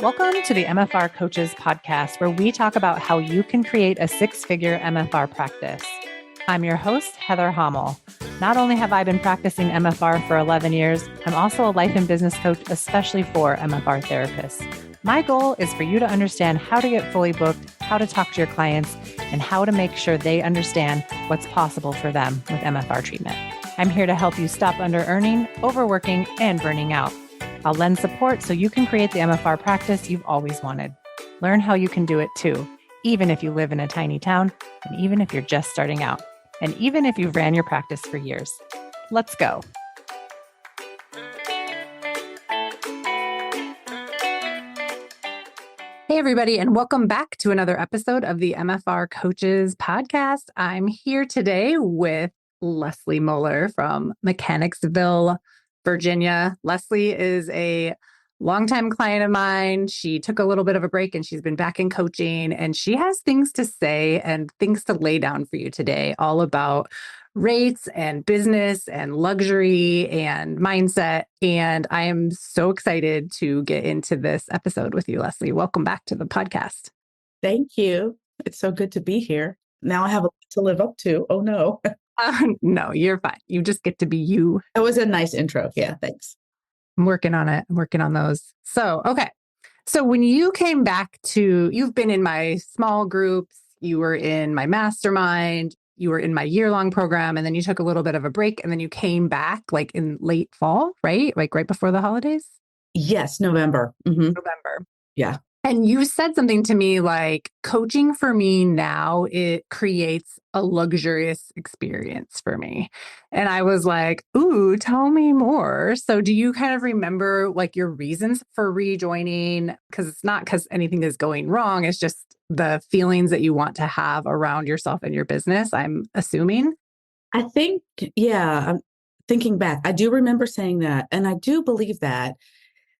Welcome to the MFR Coaches podcast, where we talk about how you can create a six-figure MFR practice. I'm your host, Heather Hommel. Not only have I been practicing MFR for 11 years, I'm also a life and business coach, especially for MFR therapists. My goal is for you to understand how to get fully booked, how to talk to your clients, and how to make sure they understand what's possible for them with MFR treatment. I'm here to help you stop under-earning, overworking, and burning out. I'll lend support so you can create the MFR practice you've always wanted. Learn how you can do it too, even if you live in a tiny town, and even if you're just starting out, and even if you've ran your practice for years. Let's go. Hey, everybody, and welcome back to another episode of the MFR Coaches podcast. I'm here today with Leslie Muller from Mechanicsville, Virginia. Leslie is a longtime client of mine. She took a little bit of a break and she's been back in coaching, and she has things to say and things to lay down for you today, all about rates and business and luxury and mindset. And I am so excited to get into this episode with you, Leslie. Welcome back to the podcast. Thank you. It's so good to be here. Now I have a lot to live up to. Oh, no. No, you're fine. You just get to be you. That was a nice intro. Yeah, thanks. I'm working on it. I'm working on those. So, okay. So when you came back you've been in my small groups, you were in my mastermind, you were in my year-long program, and then you took a little bit of a break, and then you came back like in late fall, right? Like right before the holidays? Yes, November. Mm-hmm. November. Yeah. And you said something to me like, coaching for me now, it creates a luxurious experience for me. And I was like, ooh, tell me more. So do you kind of remember like your reasons for rejoining? Because it's not because anything is going wrong. It's just the feelings that you want to have around yourself and your business, I'm assuming. I think, I'm thinking back, I do remember saying that. And I do believe that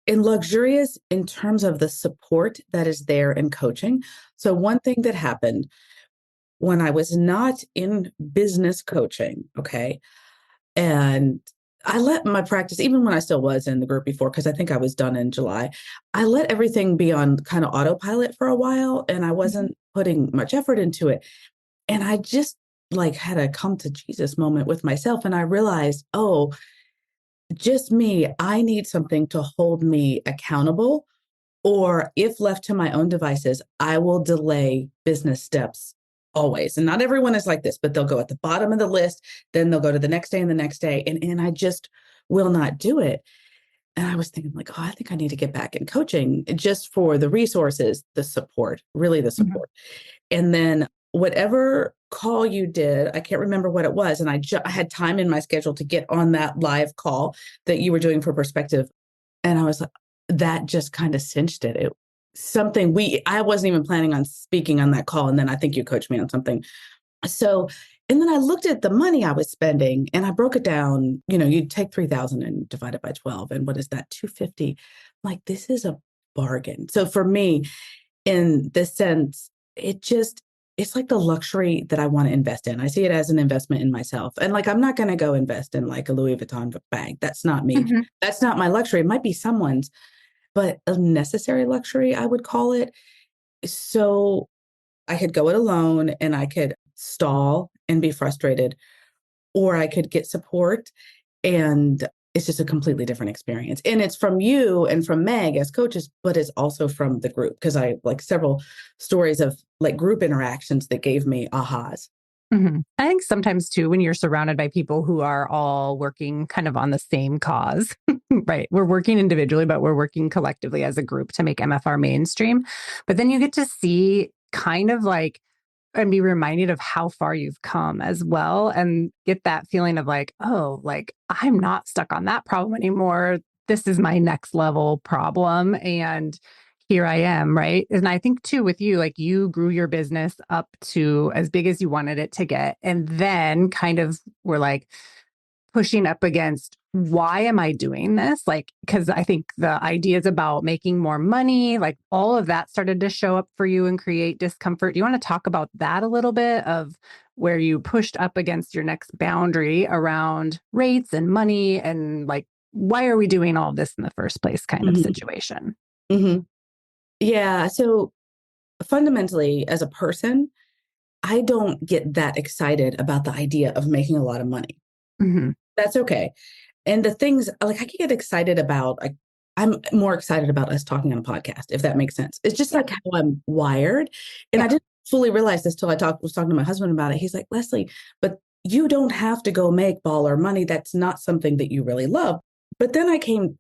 in luxurious in terms of the support that is there in coaching. So one thing that happened when I was not in business coaching, okay, and I let my practice, even when I still was in the group before, because I think I was done in July, I let everything be on kind of autopilot for a while, and I wasn't putting much effort into it. And I just like had a come to Jesus moment with myself. And I realized, oh, just me, I need something to hold me accountable, or if left to my own devices, I will delay business steps always. And not everyone is like this, but they'll go at the bottom of the list, then they'll go to the next day and the next day. And I just will not do it. And I was thinking like, oh, I think I need to get back in coaching just for the resources, the support, really the support. And then whatever call you did, I can't remember what it was. And I had time in my schedule to get on that live call that you were doing for Perspective. And I was like, that just kind of cinched it. I wasn't even planning on speaking on that call. And then I think you coached me on something. So, and then I looked at the money I was spending and I broke it down. You know, you take 3,000 and divide it by 12. And what is that? 250. Like, this is a bargain. So for me, in this sense, it's like the luxury that I want to invest in. I see it as an investment in myself. And like, I'm not going to go invest in like a Louis Vuitton bag. That's not me. Mm-hmm. That's not my luxury. It might be someone's, but a necessary luxury, I would call it. So I could go it alone and I could stall and be frustrated, or I could get support, and it's just a completely different experience. And it's from you and from Meg as coaches, but it's also from the group, because I like several stories of like group interactions that gave me ahas. Mm-hmm. I think sometimes too, when you're surrounded by people who are all working kind of on the same cause, right? We're working individually, but we're working collectively as a group to make MFR mainstream. But then you get to see kind of like, and be reminded of how far you've come as well, and get that feeling of like, oh, like I'm not stuck on that problem anymore. This is my next level problem. And here I am, right? And I think too with you, like you grew your business up to as big as you wanted it to get. And then kind of were like pushing up against, why am I doing this? Like, because I think the ideas about making more money, like all of that started to show up for you and create discomfort. Do you want to talk about that a little bit, of where you pushed up against your next boundary around rates and money, and like, why are we doing all this in the first place kind of situation? Mm-hmm. Yeah. So fundamentally, as a person, I don't get that excited about the idea of making a lot of money. Hmm. That's okay. And the things like I can get excited about, like I'm more excited about us talking on a podcast, if that makes sense. It's just Yeah. like how I'm wired. And Yeah. I didn't fully realize this till was talking to my husband about it. He's like, Leslie, but you don't have to go make baller money. That's not something that you really love. But then I came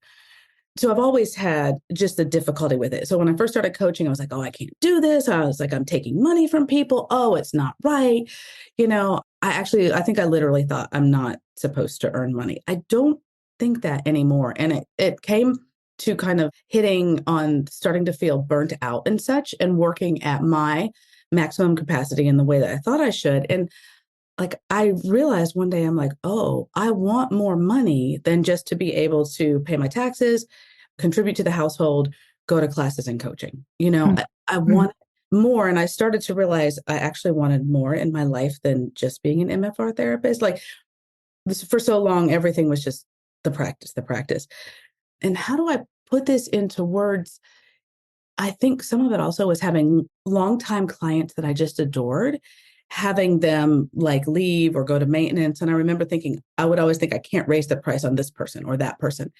so I've always had just a difficulty with it. So when I first started coaching, I was like, oh, I can't do this. I was like, I'm taking money from people. Oh, it's not right. I think I literally thought I'm not supposed to earn money. I don't think that anymore. And it came to kind of hitting on starting to feel burnt out and such and working at my maximum capacity in the way that I thought I should. And like I realized one day I'm like, oh, I want more money than just to be able to pay my taxes, contribute to the household, go to classes and coaching. I Mhm. want more. And I started to realize I actually wanted more in my life than just being an MFR therapist. Like this, for so long, everything was just the practice, the practice. And how do I put this into words? I think some of it also was having longtime clients that I just adored, having them like leave or go to maintenance. And I remember thinking, I would always think I can't raise the price on this person or that person.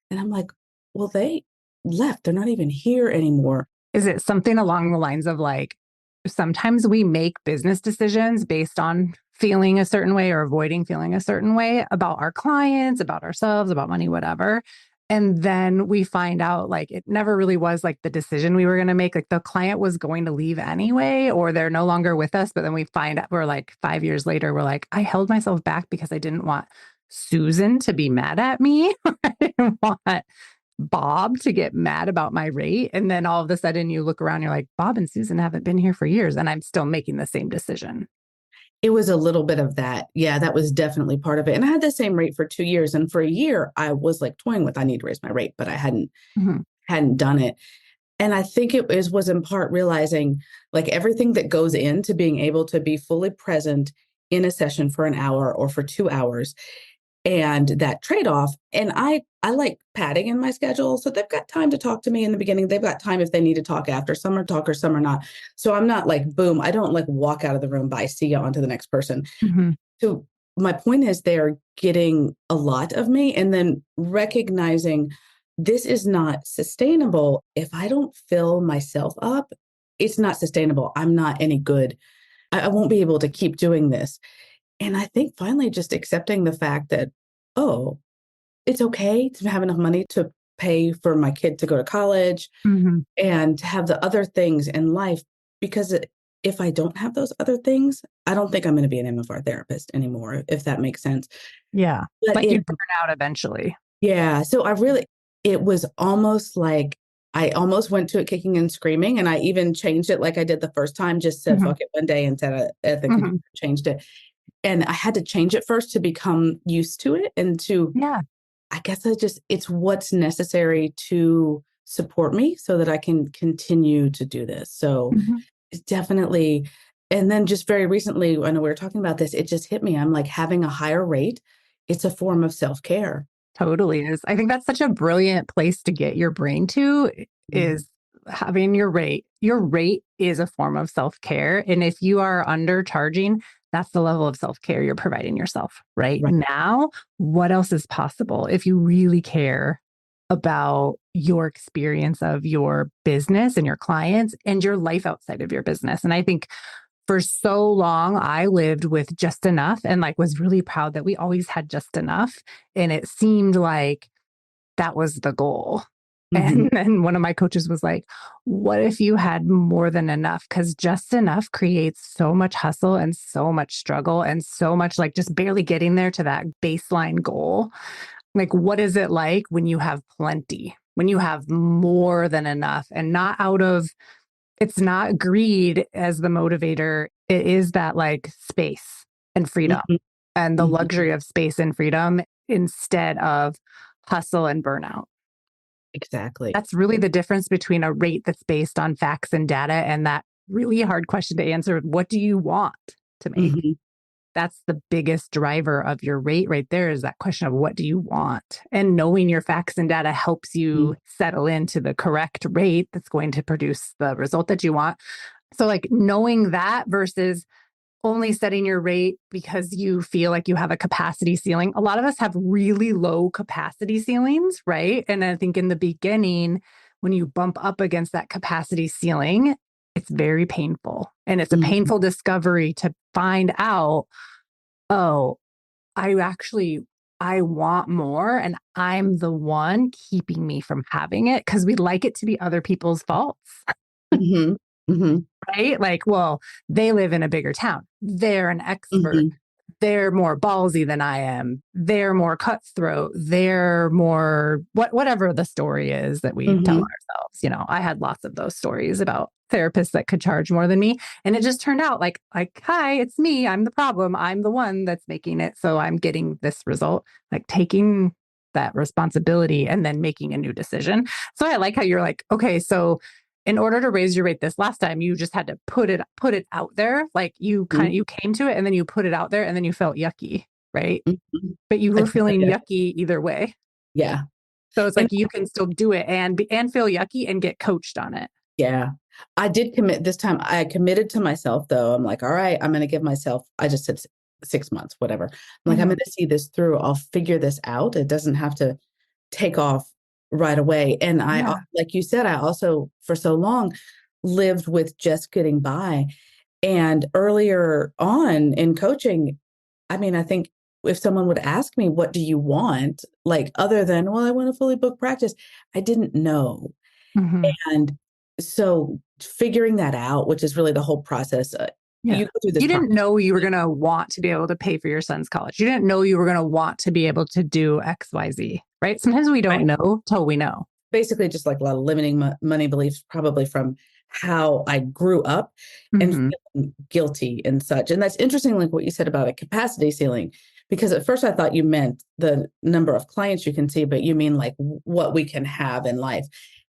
And I'm like, well, they left. They're not even here anymore. Is it something along the lines of like, sometimes we make business decisions based on feeling a certain way or avoiding feeling a certain way about our clients, about ourselves, about money, whatever. And then we find out like it never really was like the decision we were going to make. Like the client was going to leave anyway, or they're no longer with us. But then we find out we're like 5 years later, we're like, I held myself back because I didn't want Susan to be mad at me. I didn't want Bob to get mad about my rate. And then all of a sudden you look around, you're like, Bob and Susan haven't been here for years, and I'm still making the same decision. It was a little bit of that. Yeah, that was definitely part of it. And I had the same rate for 2 years. And for a year, I was like toying with I need to raise my rate, but I Mhm. hadn't done it. And I think was in part realizing like everything that goes into being able to be fully present in a session for an hour or for 2 hours and that trade-off. And I like padding in my schedule. So they've got time to talk to me in the beginning. They've got time if they need to talk after. Some are talkers, some are not. So I'm not like, boom, I don't like walk out of the room, bye, see you, on to the next person. Mhm. So my point is they're getting a lot of me and then recognizing this is not sustainable. If I don't fill myself up, it's not sustainable. I'm not any good. I won't be able to keep doing this. And I think finally just accepting the fact that, oh, it's okay to have enough money to pay for my kid to go to college Mhm. and to have the other things in life. Because if I don't have those other things, I don't think I'm going to be an MFR therapist anymore, if that makes sense. Yeah. But Like you'd burn out eventually. yeah. So it was almost like I almost went to it kicking and screaming. And I even changed it like I did the first time, just said Mhm. fuck it one day and said at the computer, Mhm. changed it. And I had to change it first to become used to it and to, Yeah. I guess it's what's necessary to support me so that I can continue to do this. So Mhm. it's definitely, and then just very recently, when we were talking about this, it just hit me. I'm like having a higher rate. It's a form of self care. Totally is. I think that's such a brilliant place to get your brain to is having your rate. Your rate is a form of self-care. And if you are undercharging, that's the level of self-care you're providing yourself right Right. now. What else is possible if you really care about your experience of your business and your clients and your life outside of your business? And I think for so long, I lived with just enough and like was really proud that we always had just enough. And it seemed like that was the goal. Mm-hmm. And then one of my coaches was like, what if you had more than enough? Because just enough creates so much hustle and so much struggle and so much like just barely getting there to that baseline goal. Like, what is it like when you have plenty, when you have more than enough and not out of it's not greed as the motivator. It is that like space and freedom Mm-hmm. and the Mm-hmm. luxury of space and freedom instead of hustle and burnout. Exactly. That's really the difference between a rate that's based on facts and data and that really hard question to answer. What do you want to make? Mm-hmm. that's the biggest driver of your rate right there, is that question of what do you want? And knowing your facts and data helps you settle into the correct rate that's going to produce the result that you want. So like knowing that versus only setting your rate because you feel like you have a capacity ceiling. A lot of us have really low capacity ceilings, right? And I think in the beginning, when you bump up against that capacity ceiling, it's very painful. And it's a painful discovery to find out, oh, I want more and I'm the one keeping me from having it because we'd like it to be other people's faults. Mm-hmm. Mm-hmm. Right? Like, well, they live in a bigger town. They're an expert. Mm-hmm. They're more ballsy than I am. They're more cutthroat. They're more whatever the story is that we tell Mm-hmm. ourselves. You know, I had lots of those stories about therapists that could charge more than me. And it just turned out like, hi, it's me. I'm the problem. I'm the one that's making it. So I'm getting this result, like taking that responsibility and then making a new decision. So I like how you're like, okay, so in order to raise your rate this last time, you just had to put it out there. Like you came to it and then you put it out there and then you felt yucky, right? Mm-hmm. But you were feeling yucky either way. Yeah. So it's And like you can still do it and feel yucky and get coached on it. yeah, I did commit this time. I committed to myself though. I'm like, all right, I'm going to give myself, I just said 6 months, whatever. I'm like, I'm going to see this through. I'll figure this out. It doesn't have to take off right away. And like you said, I also for so long lived with just getting by. And earlier on in coaching, I mean, I think if someone would ask me, what do you want? Like other than, well, I want a fully booked practice, I didn't know. And so figuring that out, which is really the whole process, Yeah. you go through this You process. didn't know you were going to want to be able to pay for your son's college. You didn't know you were going to want to be able to do XYZ, right? Sometimes we don't know till we know. Basically just like a lot of limiting money beliefs, probably from how I grew up and feeling guilty and such. And that's interesting, like what you said about a capacity ceiling, because at first I thought you meant the number of clients you can see, but you mean like what we can have in life.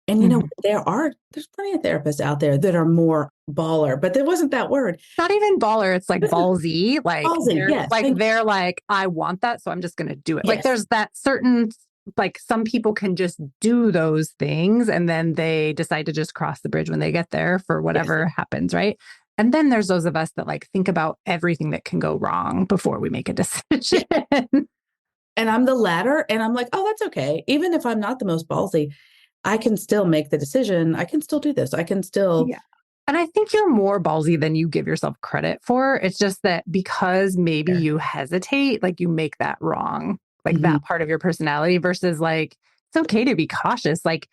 And you know, there's plenty of therapists out there that are more baller, but there wasn't that word. Not even baller, it's like ballsy. Like Ballsy, yes. they're like, I want that, so I'm just gonna do it. Yes. Like there's that certain, like some people can just do those things and then they decide to just cross the bridge when they get there for whatever happens, right? And then there's those of us that like think about everything that can go wrong before we make a decision. And I'm the latter, and I'm like, oh, that's okay. Even if I'm not the most ballsy, I can still make the decision. I can still do this. I can still. Yeah. And I think you're more ballsy than you give yourself credit for. It's just that because maybe you hesitate, like you make that wrong, like that part of your personality versus like, it's okay to be cautious. Like,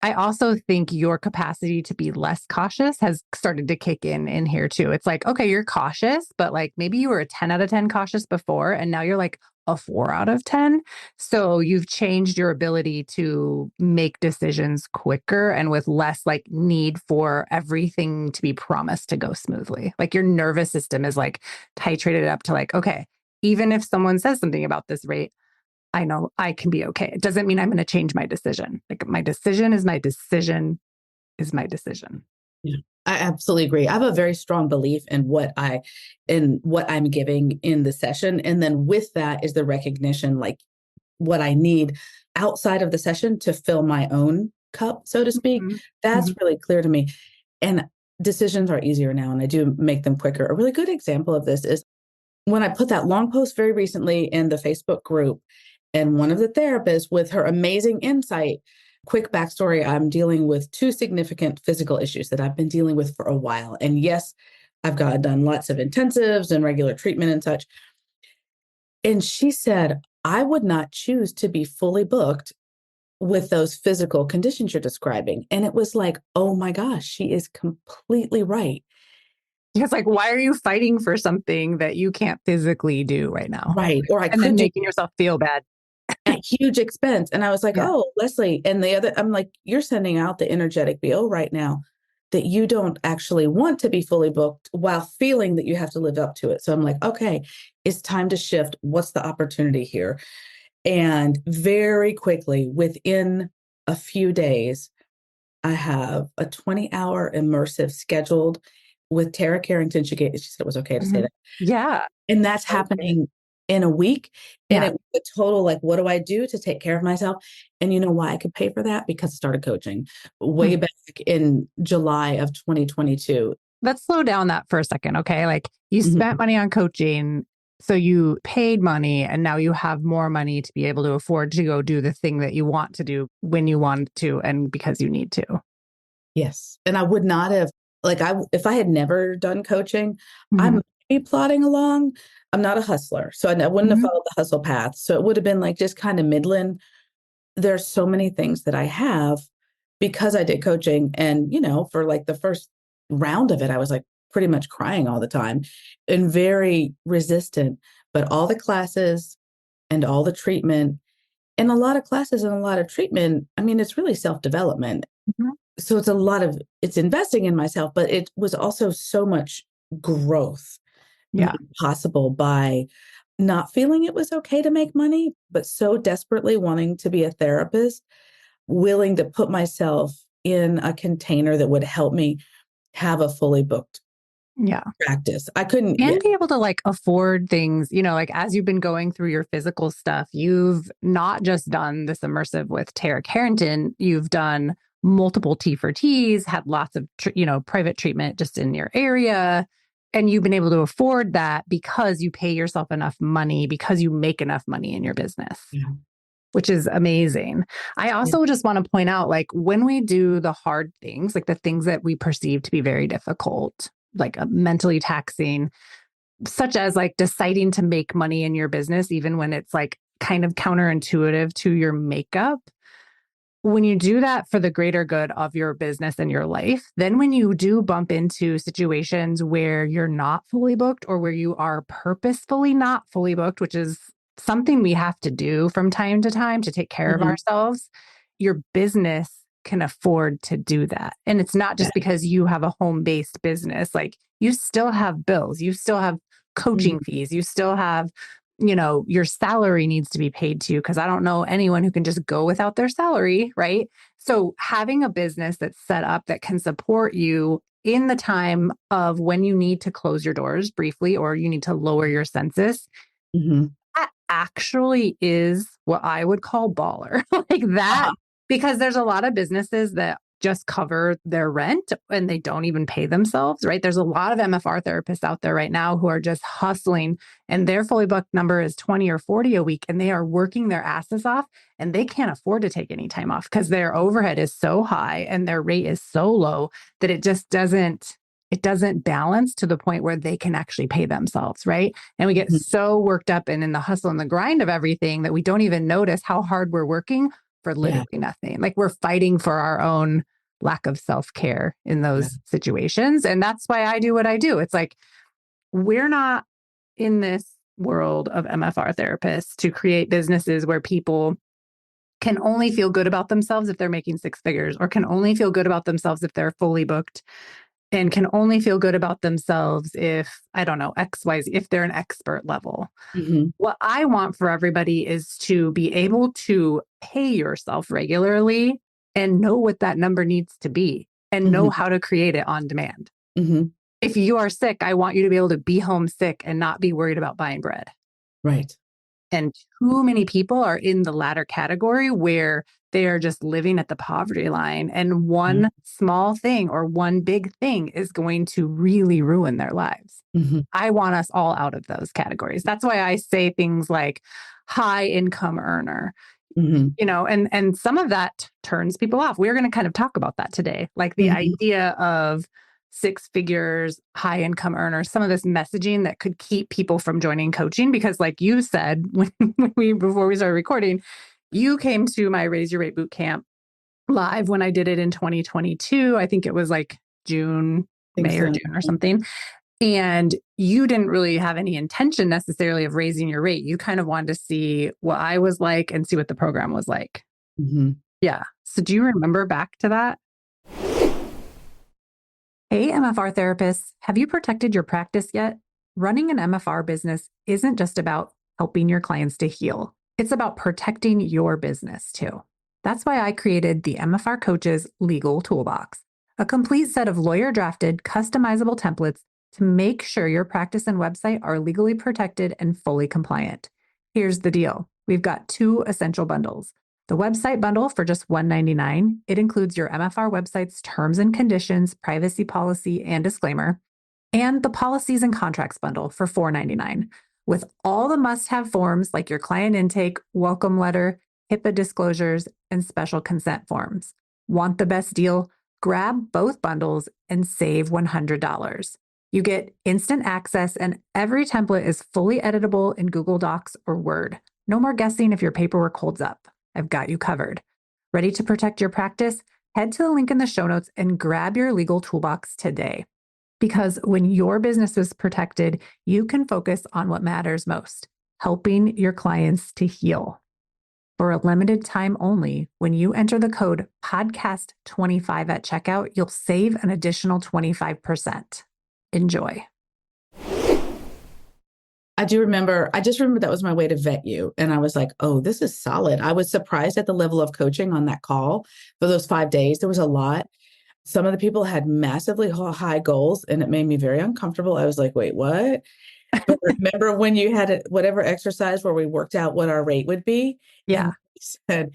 I also think your capacity to be less cautious has started to kick in here too. It's like, okay, you're cautious, but like maybe you were a 10 out of 10 cautious before, and now you're like a 4 out of 10. So you've changed your ability to make decisions quicker and with less like need for everything to be promised to go smoothly. Like your nervous system is like titrated up to like, okay, even if someone says something about this rate, I know I can be okay. It doesn't mean I'm going to change my decision. Like my decision is my decision is my decision. Yeah, I absolutely agree. I have a very strong belief in what I'm giving in the session. And then with that is the recognition, like what I need outside of the session to fill my own cup, so to speak. That's really clear to me. And decisions are easier now, and I do make them quicker. A really good example of this is when I put that long post very recently in the Facebook group, and one of the therapists with her amazing insight, quick backstory, I'm dealing with 2 significant physical issues that I've been dealing with for a while. And yes, I've done lots of intensives and regular treatment and such. And she said, I would not choose to be fully booked with those physical conditions you're describing. And it was like, oh my gosh, she is completely right. It's like, why are you fighting for something that you can't physically do right now? Right. Or I and could then do making yourself feel bad. at huge expense. And I was like, oh, Leslie. And I'm like, you're sending out the energetic BO right now that you don't actually want to be fully booked while feeling that you have to live up to it. So I'm like, okay, it's time to shift. What's the opportunity here? And very quickly, within a few days, I have a 20-hour immersive scheduled with Tara Carrington. She said it was okay to say Mhm. that. Yeah. And that's Okay. happening in a week. And Yeah. it was a total, like, what do I do to take care of myself? And you know why I could pay for that? Because I started coaching way Hmm. back in July of 2022. Let's slow down that for a second. Okay. Like you spent Mhm. money on coaching. So you paid money and now you have more money to be able to afford to go do the thing that you want to do when you want to and because you need to. Yes. And I would not have, like, if I had never done coaching, I Hmm. might be plodding along. I'm not a hustler. So I wouldn't have Hmm. followed the hustle path. So it would have been like just kind of midland. There's so many things that I have because I did coaching. And, for like the first round of it, I was like pretty much crying all the time and very resistant. But all the classes and all the treatment and a lot of classes and a lot of treatment, I mean, it's really self development. Hmm. So it's investing in myself, but it was also so much growth Yeah. made possible by not feeling it was okay to make money, but so desperately wanting to be a therapist, willing to put myself in a container that would help me have a fully booked Yeah. practice. I couldn't, yeah. And be able to like afford things, like as you've been going through your physical stuff, you've not just done this immersive with Tara Carrington, you've done multiple T for Ts, had lots of, private treatment just in your area. And you've been able to afford that because you pay yourself enough money, because you make enough money in your business, Yeah. which is amazing. I Yeah. also just want to point out, like when we do the hard things, like the things that we perceive to be very difficult, like mentally taxing, such as like deciding to make money in your business, even when it's like kind of counterintuitive to your makeup. When you do that for the greater good of your business and your life, then when you do bump into situations where you're not fully booked or where you are purposefully not fully booked, which is something we have to do from time to time to take care of Mhm. ourselves, your business can afford to do that. And it's not Yeah. just because you have a home based business, like you still have bills, you still have Mhm. coaching fees, you still have your salary needs to be paid to you because I don't know anyone who can just go without their salary, right? So having a business that's set up that can support you in the time of when you need to close your doors briefly or you need to lower your census, Mhm. that actually is what I would call baller. Like that, Uh-huh. because there's a lot of businesses that just cover their rent and they don't even pay themselves, right? There's a lot of MFR therapists out there right now who are just hustling and their fully booked number is 20 or 40 a week and they are working their asses off and they can't afford to take any time off because their overhead is so high and their rate is so low that it doesn't balance to the point where they can actually pay themselves, right? And we get Mhm. so worked up and in the hustle and the grind of everything that we don't even notice how hard we're working for Yeah. literally nothing. Like we're fighting for our own lack of self-care in Yeah. those situations. And that's why I do what I do. It's like we're not in this world of MFR therapists to create businesses where people can only feel good about themselves if they're making six figures or can only feel good about themselves if they're fully booked and can only feel good about themselves if, I don't know, XYZ, if they're an expert level. Mhm. What I want for everybody is to be able to pay yourself regularly and know what that number needs to be and know Mhm. how to create it on demand. Mhm. If you are sick, I want you to be able to be home sick and not be worried about buying bread. Right. And too many people are in the latter category where they are just living at the poverty line. And Yeah. one small thing or one big thing is going to really ruin their lives. Mhm. I want us all out of those categories. That's why I say things like high income earner, Mhm. and some of that turns people off. We're going to kind of talk about that today. Like the Mhm. idea of six figures, high income earners, some of this messaging that could keep people from joining coaching. Because like you said, before we started recording, you came to my Raise Your Rate boot camp live when I did it in 2022. I think it was like June, Think May or so. June or something. And you didn't really have any intention necessarily of raising your rate. You kind of wanted to see what I was like and see what the program was like. Mhm. Yeah. So do you remember back to that? Hey, MFR therapists, have you protected your practice yet? Running an MFR business isn't just about helping your clients to heal, it's about protecting your business too. That's why I created the MFR Coaches Legal Toolbox. A complete set of lawyer-drafted, customizable templates to make sure your practice and website are legally protected and fully compliant. Here's the deal. We've got two essential bundles. The website bundle for just $199. It includes your MFR website's terms and conditions, privacy policy, and disclaimer, and the policies and contracts bundle for $499 with all the must-have forms like your client intake, welcome letter, HIPAA disclosures, and special consent forms. Want the best deal? Grab both bundles and save $100. You get instant access, and every template is fully editable in Google Docs or Word. No more guessing if your paperwork holds up. I've got you covered. Ready to protect your practice? Head to the link in the show notes and grab your legal toolbox today. Because when your business is protected, you can focus on what matters most, helping your clients to heal. For a limited time only, when you enter the code podcast25 at checkout, you'll save an additional 25%. Enjoy. I just remember that was my way to vet you. And I was like, oh, this is solid. I was surprised at the level of coaching on that call for those 5 days. There was a lot. Some of the people had massively high goals, and it made me very uncomfortable. I was like, wait, what? But remember when you had whatever exercise where we worked out what our rate would be? Yeah. And he said,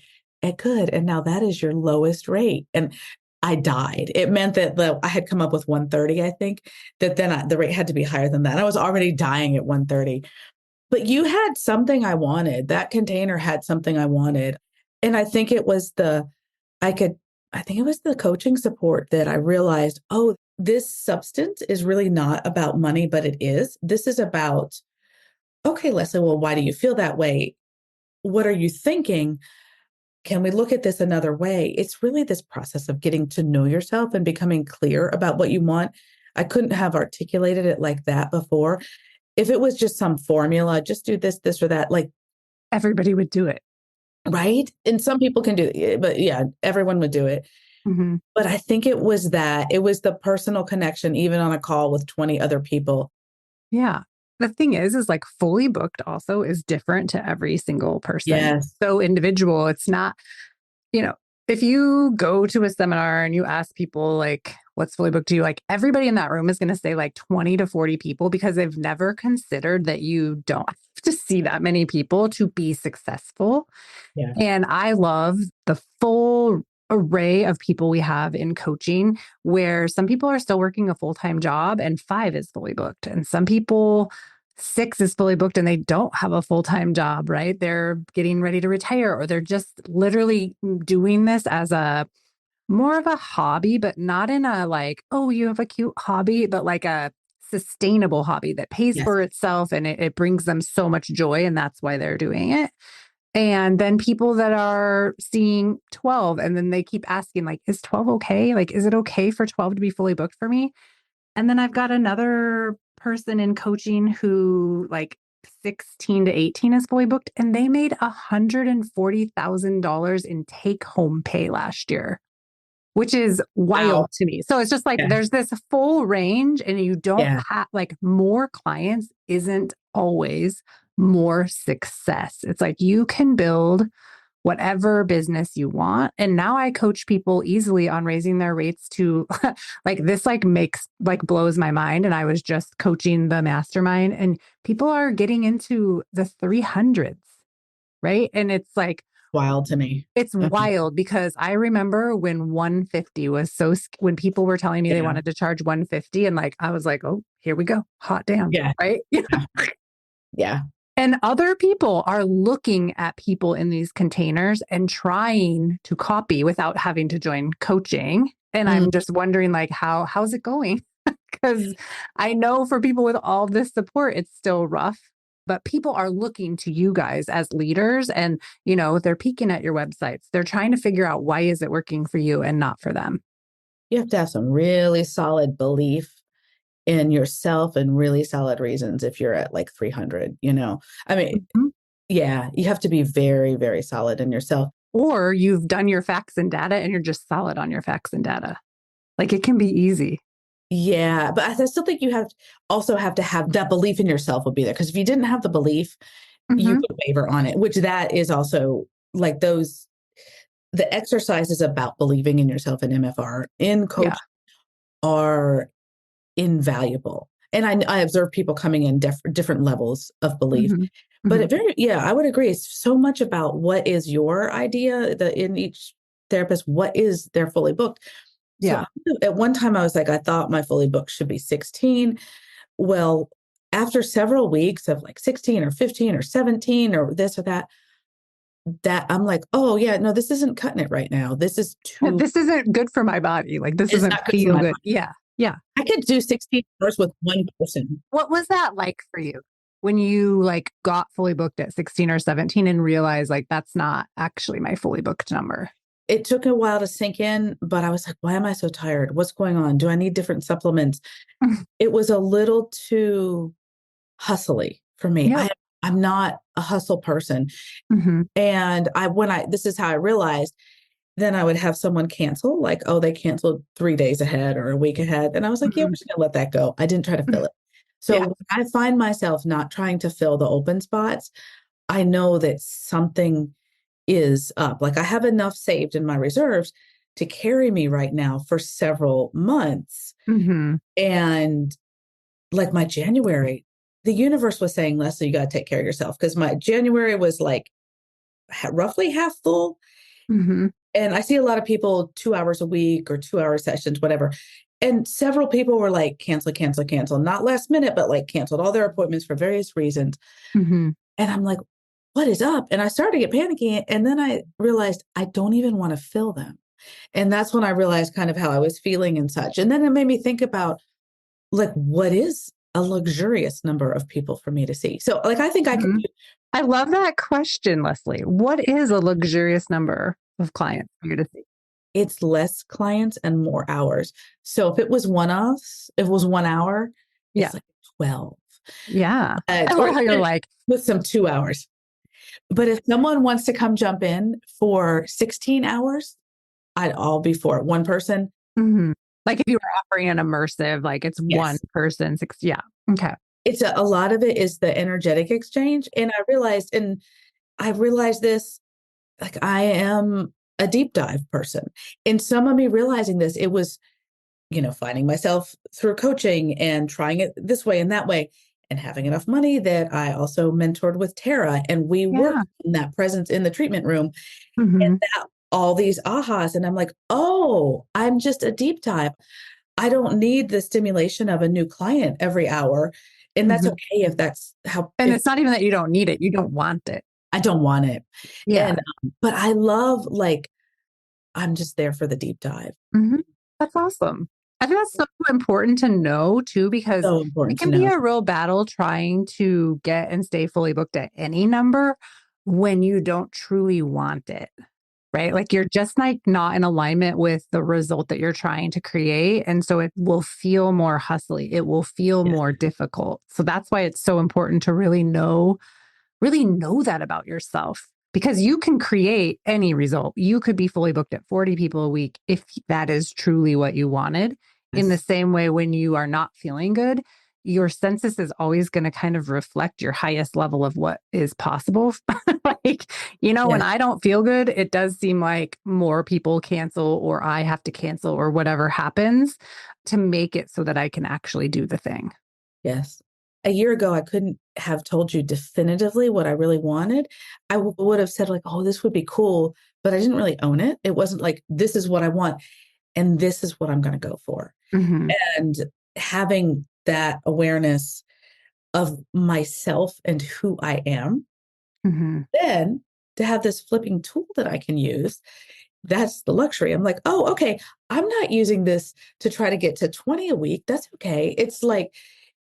good. And now that is your lowest rate. And I died. It meant that I had come up with 130, I think, that then the rate had to be higher than that. I was already dying at 130. But you had something I wanted. That container had something I wanted. And I think it was the coaching support that I realized, oh, this substance is really not about money, but it is. This is about, okay, Leslie, well, why do you feel that way? What are you thinking? Can we look at this another way? It's really this process of getting to know yourself and becoming clear about what you want. I couldn't have articulated it like that before. If it was just some formula, just do this, this, or that, like everybody would do it. Right. And some people can do it, but yeah, everyone would do it. Mm-hmm. But I think it was the personal connection, even on a call with 20 other people. Yeah. The thing is like fully booked also is different to every single person. Yes. So individual. It's not, if you go to a seminar and you ask people like, what's fully booked to you? Like everybody in that room is going to say like 20 to 40 people because they've never considered that you don't have to see that many people to be successful. Yeah. And I love the full array of people we have in coaching where some people are still working a full-time job and 5 is fully booked. And some people 6 is fully booked and they don't have a full-time job, right? They're getting ready to retire or they're just literally doing this as a more of a hobby, but not in a like, oh, you have a cute hobby, but like a sustainable hobby that pays for itself and it brings them so much joy. And that's why they're doing it. And then people that are seeing 12 and then they keep asking like, is 12 okay? Like, is it okay for 12 to be fully booked for me? And then I've got another person in coaching who like 16 to 18 is fully booked and they made $140,000 in take home pay last year, which is wild to me. So it's just like, there's this full range and you don't have like more clients isn't always more success. It's like you can build whatever business you want. And now I coach people easily on raising their rates to like this, like blows my mind. And I was just coaching the mastermind and people are getting into the 300s. Right. And it's like wild to me. It's wild because I remember when 150 was when people were telling me they wanted to charge 150 and like, I was like, oh, here we go. Hot damn. Yeah. Right. Yeah. And other people are looking at people in these containers and trying to copy without having to join coaching. And I'm just wondering like, how's it going? Because I know for people with all this support, it's still rough. But people are looking to you guys as leaders and, they're peeking at your websites. They're trying to figure out why is it working for you and not for them. You have to have some really solid belief in yourself and really solid reasons if you're at like 300, I mean, yeah, you have to be very, very solid in yourself. Or you've done your facts and data and you're just solid on your facts and data. Like it can be easy. Yeah, but I still think you have to have that belief in yourself will be there. Because if you didn't have the belief, you could waver on it, which that is also like the exercise is about believing in yourself in MFR. In coaching, are invaluable. And I observe people coming in different levels of belief. Hmm. But Hmm. yeah, I would agree. It's so much about what is your idea in each therapist, what is their fully booked. So Yeah. at one time I was like, I thought my fully booked should be 16. Well, after several weeks of like 16 or 15 or 17 or this or that I'm like, oh yeah, no, this isn't cutting it right now. This is Yeah, too, this isn't good for my body. Like this it's doesn't not good for feel my good. body. Yeah. Yeah. I could do 16 hours with one person. What was that like for you when you like got fully booked at 16 or 17 and realized like that's not actually my fully booked number? It took a while to sink in, but I was like, why am I so tired? What's going on? Do I need different supplements? It was a little too hustly for me. Yep. I'm not a hustle person. Hmm. And this is how I realized, then I would have someone cancel, like, oh, they canceled 3 days ahead or a week ahead. And I was like, yeah, we're Hmm. just gonna let that go. I didn't try to fill it. So Yeah. when I find myself not trying to fill the open spots, I know that something is up. Like I have enough saved in my reserves to carry me right now for several months. Hmm. And like my January, the universe was saying, Leslie, you got to take care of yourself. Because my January was like roughly half full. Hmm. And I see a lot of people 2 hours a week or 2 hour sessions, whatever. And several people were like, cancel, cancel, cancel. Not last minute, but like canceled all their appointments for various reasons. Hmm. And I'm like, what is up? And I started to get panicky. And then I realized I don't even want to fill them. And that's when I realized kind of how I was feeling and such. And then it made me think about like, what is a luxurious number of people for me to see? So, like, I think I could Hmm. do I love that question, Leslie. What is a luxurious number of clients for you to see? it's less clients and more hours. So, if it was one us, if it was 1 hour, Yeah. it's like 12, Yeah. I or love how you're even like, with some 2 hours. But if someone wants to come jump in for 16 hours, I'd all be for it. One person, mhm. Like if you were offering an immersive, like it's one yes. person, six. Yeah. Okay. It's a lot of it is the energetic exchange. And I realized this, like I am a deep dive person. And some of me realizing this, it was, finding myself through coaching and trying it this way and that way and having enough money that I also mentored with Tara and we Yeah. worked in that presence in the treatment room and Hmm. that all these ahas. And I'm like, oh, I'm just a deep dive. I don't need the stimulation of a new client every hour. And that's Hmm. okay if that's how, And if it's not even that you don't need it, you don't want it. I don't want it. Yeah. And, but I love, like, I'm just there for the deep dive. Hmm. That's awesome. I think that's so important to know too, because So it important to can be know. a real battle trying to get and stay fully booked at any number when you don't truly want it. Right? Like you're just like not in alignment with the result that you're trying to create. And so it will feel more hustly. It will feel Yes. more difficult. So that's why it's so important to really know that about yourself because you can create any result. You could be fully booked at 40 people a week if that is truly what you wanted. In the Yes. same way, when you are not feeling good, your census is always going to kind of reflect your highest level of what is possible. Like, when Yes. I don't feel good, it does seem like more people cancel or I have to cancel or whatever happens to make it so that I can actually do the thing. Yes. A year ago, I couldn't have told you definitively what I really wanted. I would have said, like, oh, this would be cool, but I didn't really own it. It wasn't like, this is what I want and this is what I'm going to go for. Hmm. And having that awareness of myself and who I am, Hmm. then to have this flipping tool that I can use, that's the luxury. I'm like, oh, okay, I'm not using this to try to get to 20 a week. That's okay. It's like,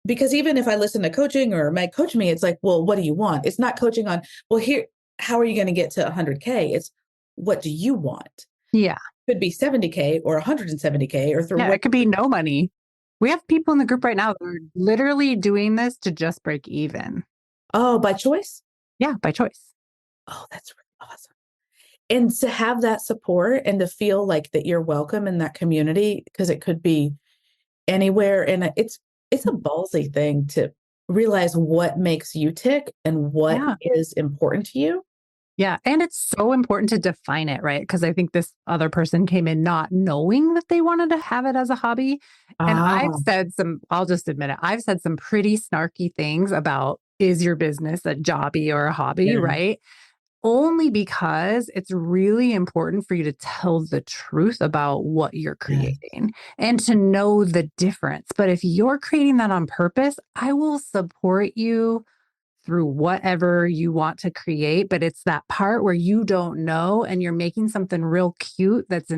because even if I listen to coaching or Meg coach me, it's like, well, what do you want? It's not coaching on, well, here, how are you going to get to 100K? It's what do you want? Yeah. Could be 70K or 170K or through Yeah, what? it could be no money. We have people in the group right now that are literally doing this to just break even. Oh, by choice? Yeah, by choice. Oh, that's really awesome. And to have that support and to feel like that you're welcome in that community, because it could be anywhere. And it's a ballsy thing to realize what makes you tick and what Yeah. is important to you. Yeah. And it's so important to define it, right? Because I think this other person came in not knowing that they wanted to have it as a hobby. And I've Ah, said I'll just admit it, I've said some pretty snarky things about, is your business a jobby or a hobby, yeah, right? Only because it's really important for you to tell the truth about what you're yes, creating and to know the difference. But if you're creating that on purpose, I will support you through whatever you want to create, but it's that part where you don't know and you're making something real cute that's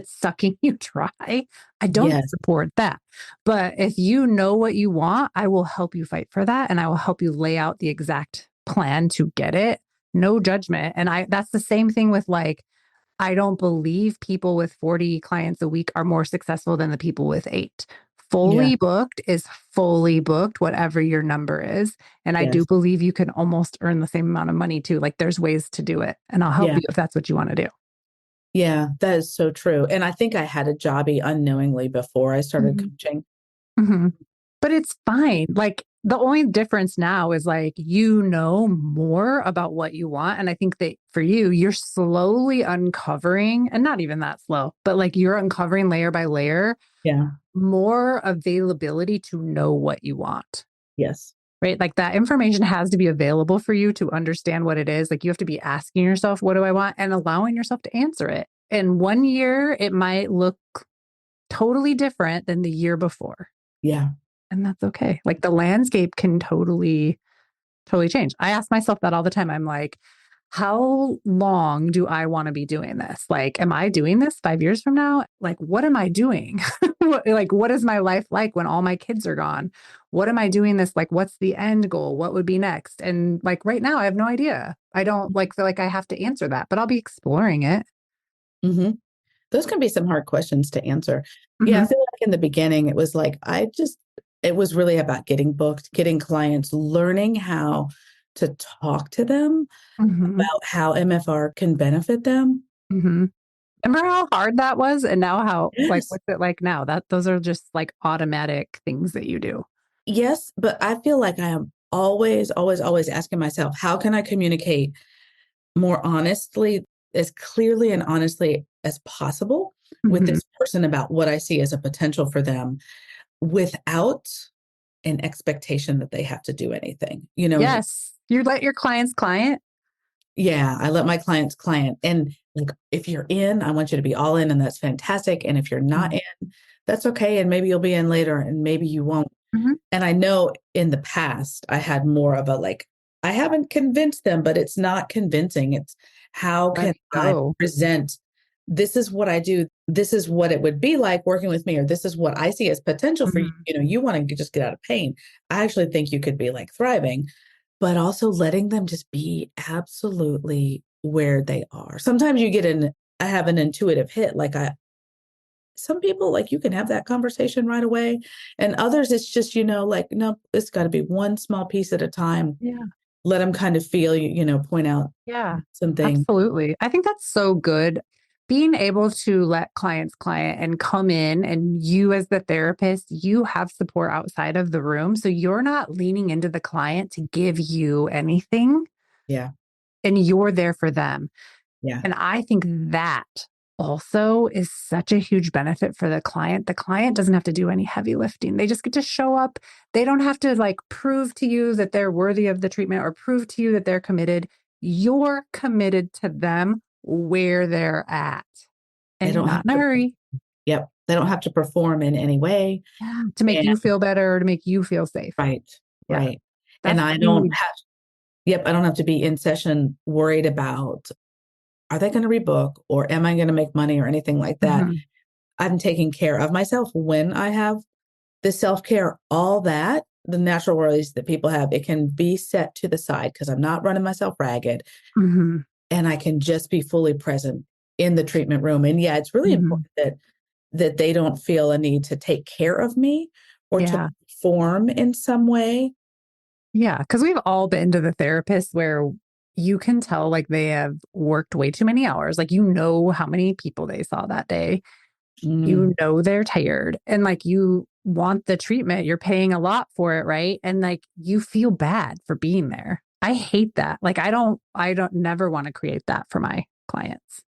sucking you dry. I don't yes, support that. But if you know what you want, I will help you fight for that and I will help you lay out the exact plan to get it. No judgment. And I that's the same thing with like I don't believe people with 40 clients a week are more successful than the people with 8. yeah, Fully booked is fully booked, whatever your number is. And I do yes, believe you can almost earn the same amount of money too. Like there's ways to do it. And I'll help yeah, you if that's what you want to do. yeah, that is so true. And I think I had a jobby unknowingly before I started Mhm. coaching. Mhm. But it's fine. Like the only difference now is like you know more about what you want. And I think that for you, you're slowly uncovering, and not even that slow, but like you're uncovering layer by layer Yeah, more availability to know what you want, yes. right? Like that information has to be available for you to understand what it is. Like you have to be asking yourself, what do I want? And allowing yourself to answer it. And 1 year, it might look totally different than the year before. Yeah. And that's okay. Like the landscape can totally change. I ask myself that all the time. I'm like, how long do I want to be doing this? Like, am I doing this 5 years from now? Like, what am I doing? Like, what is my life like when all my kids are gone? What am I doing this? Like, what's the end goal? What would be next? And like right now, I have no idea. I don't like feel like I have to answer that, but I'll be exploring it. Hmm. Those can be some hard questions to answer. Yeah, I Hmm. feel like in the beginning, it was like, it was really about getting booked, getting clients, learning how to talk to them Hmm. about how MFR can benefit them. Hmm. Remember how hard that was? And now like, Yes. what's it like now? Those are just like automatic things that you do. Yes, but I feel like I am always, always, always asking myself, how can I communicate more honestly, as clearly and honestly as possible with Hmm. this person about what I see as a potential for them without an expectation that they have to do anything. Yes. You let your clients client. Yeah, I let my clients client. And like, if you're in, I want you to be all in, and that's fantastic. And if you're not Mhm. in, that's okay. And maybe you'll be in later, and maybe you won't. Mhm. And I know in the past, I had more of a like, I haven't convinced them, but it's not convincing. It's how Let can it I go. present? This is what I do. This is what it would be like working with me, or this is what I see as potential for you. Mhm. You want to just get out of pain. I actually think you could be like thriving, but also letting them just be absolutely where they are. Sometimes I have an intuitive hit. Some people, like, you can have that conversation right away, and others it's just, like, no, it's got to be one small piece at a time. Yeah. Let them kind of feel, point out Yeah. something. Absolutely. I think that's so good. Being able to let clients client and come in and you as the therapist, you have support outside of the room. So you're not leaning into the client to give you anything Yeah, and you're there for them. yeah. And I think that also is such a huge benefit for the client. The client doesn't have to do any heavy lifting. They just get to show up. They don't have to like prove to you that they're worthy of the treatment or prove to you that they're committed. You're committed to them where they're at They and you're don't have not in a to. hurry. Yep, they don't have to perform in any way. Yeah. To make And you feel better, to make you feel safe. right, Yeah. right. And That's huge. I don't have to be in session worried about, are they going to rebook, or am I going to make money, or anything like that. Mhm. I'm taking care of myself when I have the self-care, all that, the natural worries that people have, it can be set to the side because I'm not running myself ragged, Mhm. and I can just be fully present in the treatment room. And yeah, it's really Mhm. important that they don't feel a need to take care of me or to Yeah. perform in some way. Yeah, because we've all been to the therapist where you can tell like they have worked way too many hours. Like, you know how many people they saw that day. Mm, You know they're tired and like you want the treatment. You're paying a lot for it, right? And like you feel bad for being there. I hate that. Like, I don't never want to create that for my clients.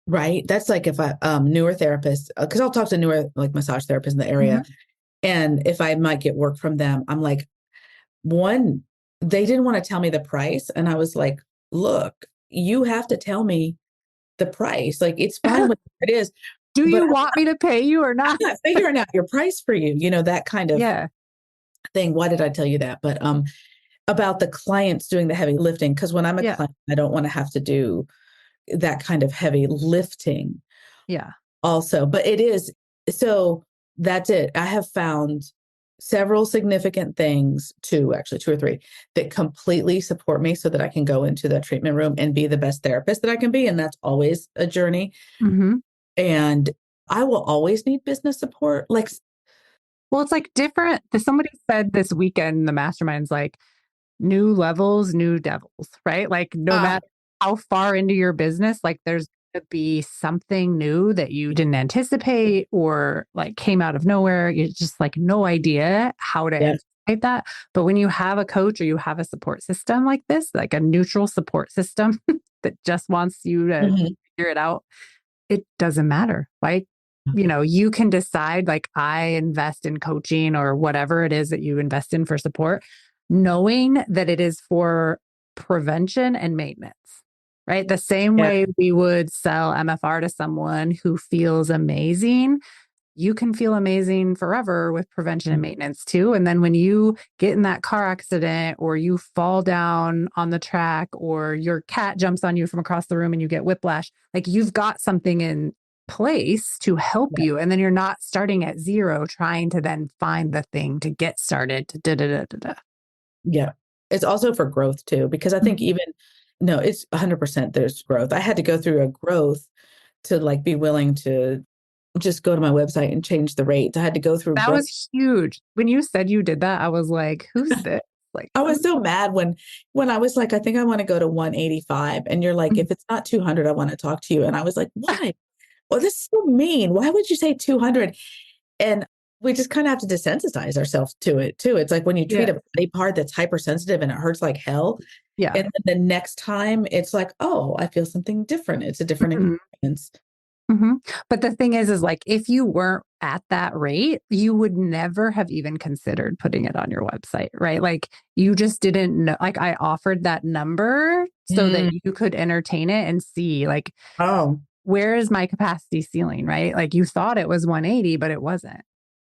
Right. That's like if I newer therapists, because I'll talk to newer like massage therapists in the area, Hmm. and if I might get work from them, I'm like, one, they didn't want to tell me the price, and I was like, look, you have to tell me the price. Like it's fine what it is, Do but you want me to pay you or I'm not? not figuring out your price for you. That kind of Yeah. thing. Why did I tell you that? But about the clients doing the heavy lifting, because when I'm a Yeah. client, I don't want to have to do that kind of heavy lifting Yeah. also. But it is so that's it. I have found several significant things, two actually, two or three, that completely support me so that I can go into the treatment room and be the best therapist that I can be. And that's always a journey. Hmm. And I will always need business support. Like, Well, it's like different. Somebody said this weekend, the mastermind's like, new levels, new devils, right? Like no uh, matter how far into your business, like there's going to be something new that you didn't anticipate or like came out of nowhere. You just like no idea how to yeah. anticipate that. But when you have a coach or you have a support system like this, like a neutral support system that just wants you to Mhm. figure it out, it doesn't matter. Like, you can decide, like, I invest in coaching or whatever it is that you invest in for support, knowing that it is for prevention and maintenance, right? The same Yeah. way we would sell MFR to someone who feels amazing, you can feel amazing forever with prevention and maintenance too. And then when you get in that car accident or you fall down on the track or your cat jumps on you from across the room and you get whiplash, like you've got something in place to help Yeah. you. And then you're not starting at zero, trying to then find the thing to get started. Da, da, da, da, da. Yeah. It's also for growth too, because I think even, no, it's 100% there's growth. I had to go through a growth to like be willing to just go to my website and change the rates. I had to go through That growth. was huge. When you said you did that, I was like, who's this? Like, I was so mad when I was like, I think I want to go to 185. And you're like, if it's not 200, I want to talk to you. And I was like, why? Well, this is so mean. Why would you say 200? And we just kind of have to desensitize ourselves to it too. It's like when you treat yeah, a body part that's hypersensitive and it hurts like hell. yeah. And then the next time it's like, oh, I feel something different. It's a different Mhm. experience. Hmm. But the thing is like, if you weren't at that rate, you would never have even considered putting it on your website, right? Like you just didn't know, like I offered that number so that Mm. you could entertain it and see like, Oh, where is my capacity ceiling, right? Like you thought it was 180, but it wasn't.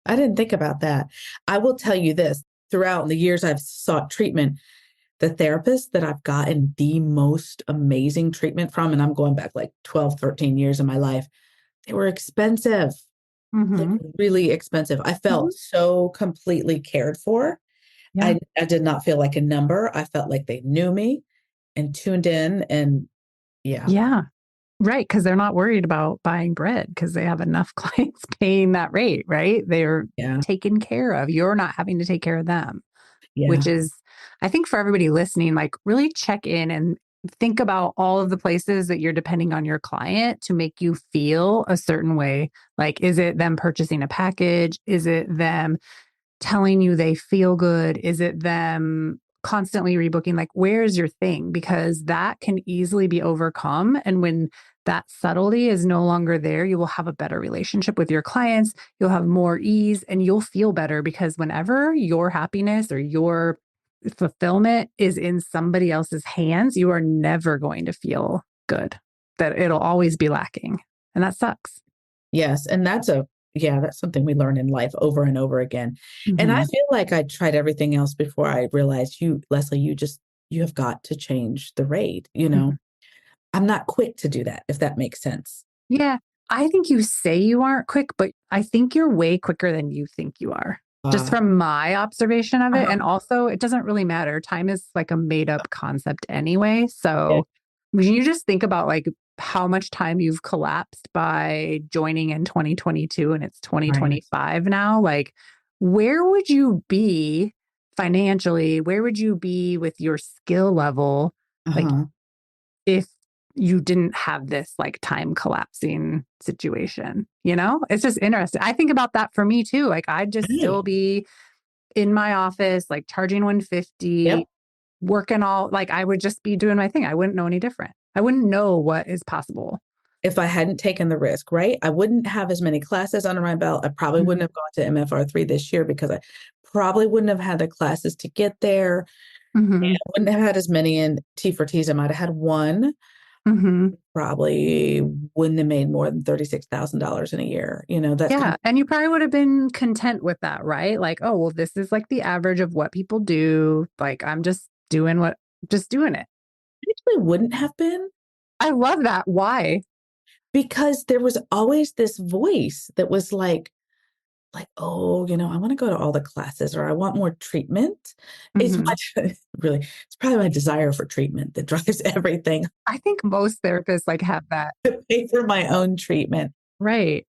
I didn't think about that. I will tell you this throughout the years I've sought treatment, the therapists that I've gotten the most amazing treatment from, and I'm going back like 12, 13 years of my life, they were expensive, like Hmm. really expensive. I Hmm. felt so completely cared for. Yeah. I did not feel like a number. I felt like they knew me and tuned in. And yeah, Yeah. Right. Cause they're not worried about buying bread because they have enough clients paying that rate, right? They're yeah, taken care of. You're not having to take care of them. Which yeah, is, I think for everybody listening, like really check in and think about all of the places that you're depending on your client to make you feel a certain way. Like, is it them purchasing a package? Is it them telling you they feel good? Is it them constantly rebooking? Like, where's your thing? Because that can easily be overcome. And when that subtlety is no longer there, you will have a better relationship with your clients. You'll have more ease and you'll feel better because whenever your happiness or your fulfillment is in somebody else's hands, you are never going to feel good, that it'll always be lacking. And that sucks. yes. And that's something we learn in life over and over again. And I Mm-hmm. feel like I tried everything else before I realized Leslie, you have got to change the rate, Mm-hmm. I'm not quick to do that, if that makes sense. Yeah. I think you say you aren't quick, but I think you're way quicker than you think you are, just Uh, from my observation of it. uh-huh. And also, it doesn't really matter. Time is like a made up concept anyway. Yeah, So when you just think about like how much time you've collapsed by joining in 2022 and it's right. 2025 now, like where would you be financially? Where would you be with your skill level? Like Uh-huh. if you didn't have this like time collapsing situation, you know? It's just interesting. I think about that for me too. Like I'd just Right. still be in my office, like charging 150, Yep. working all, like I would just be doing my thing. I wouldn't know any different. I wouldn't know what is possible. If I hadn't taken the risk, right? I wouldn't have as many classes under my belt. I probably wouldn't have gone to MFR3 this year because I probably wouldn't have had the classes to get there. And Mm-hmm. I wouldn't have had as many in T4Ts. I might have had one. Mm-hmm. Probably wouldn't have made more than $36,000 in a year. That's kind Yeah. And you probably would have been content with that, right? Like, oh, well, this is like the average of what people do. Like, I'm just doing it. actually wouldn't have been I love that. Why? because there was always this voice that was like, oh, I want to go to all the classes or I want more treatment. It's Mm-hmm. really, it's probably my desire for treatment that drives everything I think most therapists like have that. to pay for my own treatment. Right.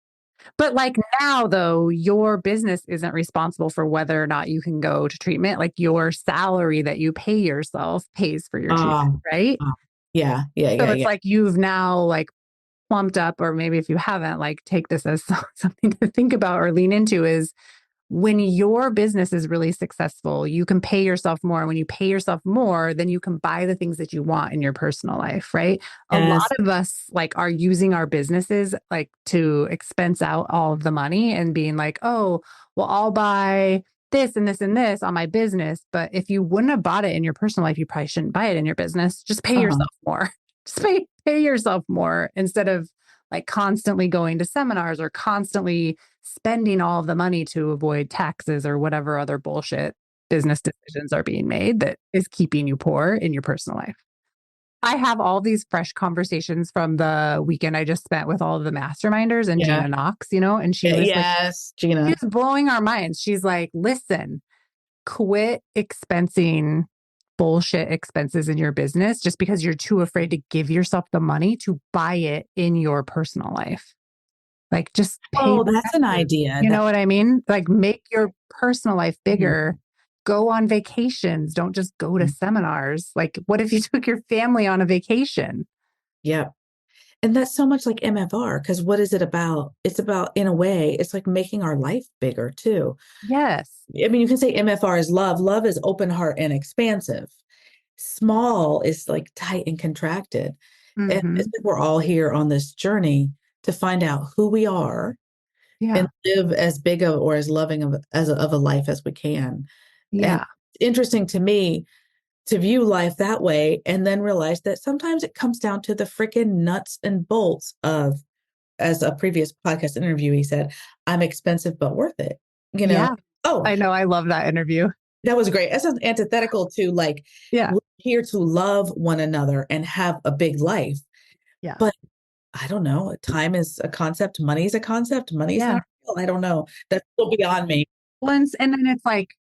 But like now, though, your business isn't responsible for whether or not you can go to treatment. Like your salary that you pay yourself pays for your treatment, Um, right? yeah, yeah, So yeah, it's yeah. like you've now like plumped up, or maybe if you haven't, like take this as something to think about or lean into is when your business is really successful, you can pay yourself more. When you pay yourself more, then you can buy the things that you want in your personal life, right? A lot Yes. of us like are using our businesses like to expense out all of the money and being like, oh, well, I'll buy this and this and this on my business. But if you wouldn't have bought it in your personal life, you probably shouldn't buy it in your business. Just pay Uh-huh. yourself more. Just pay yourself more instead of like constantly going to seminars or constantly spending all of the money to avoid taxes or whatever other bullshit business decisions are being made that is keeping you poor in your personal life. I have all these fresh conversations from the weekend I just spent with all of the masterminders and Yeah. Gina Knox, and she was like, Yes, Gina. she's blowing our minds. She's like, listen, quit expensing bullshit expenses in your business just because you're too afraid to give yourself the money to buy it in your personal life. Like just pay Oh, the that's an taxes. idea. You know what I mean? Like make your personal life Mhm. bigger. Go on vacations. Don't just go to seminars. Like what if you took your family on a vacation? Yeah. And that's so much like MFR, because what is it about? It's about, in a way, it's like making our life bigger too. Yes. I mean, you can say MFR is love. Love is open heart and expansive. Small is like tight and contracted. And Mm-hmm. it's like we're all here on this journey to find out who we are and Yeah. live as big of or as loving of a life as we can. And Yeah. it's interesting to me to view life that way and then realize that sometimes it comes down to the freaking nuts and bolts of, as a previous podcast interviewee said, I'm expensive but worth it. You know, Yeah. oh, I know. I love that interview. that was great. That's antithetical to like, Yeah. we're here to love one another and have a big life. Yeah. But I don't know. Time is a concept. Money is a concept. Money is Yeah. not real. I don't know. That's still beyond me. Once, and then it's like,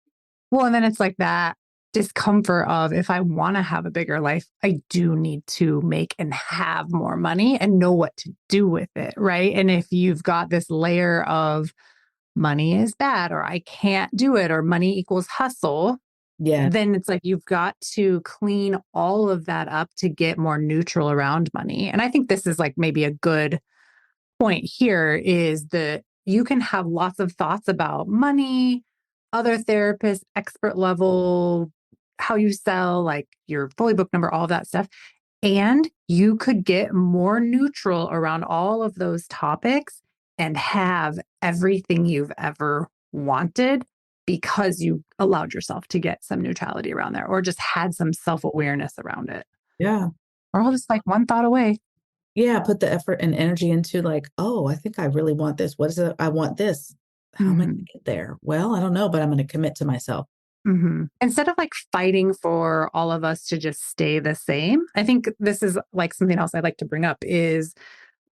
well, and then it's like that discomfort of if I want to have a bigger life, I do need to make and have more money and know what to do with it. Right. And if you've got this layer of money is bad or I can't do it or money equals hustle, Yeah. then it's like you've got to clean all of that up to get more neutral around money. And I think this is like maybe a good point here is that you can have lots of thoughts about money, other therapists, expert level, how you sell, like your fully booked number, all of that stuff. And you could get more neutral around all of those topics and have everything you've ever wanted because you allowed yourself to get some neutrality around there or just had some self awareness around it. Yeah. Or all just like one thought away. Yeah. Put the effort and energy into like, oh, I think I really want this. What is it? I want this. How am I going Mm-hmm. to get there? Well, I don't know, but I'm going to commit to myself. Mm-hmm. Instead of like fighting for all of us to just stay the same, I think this is like something else I'd like to bring up is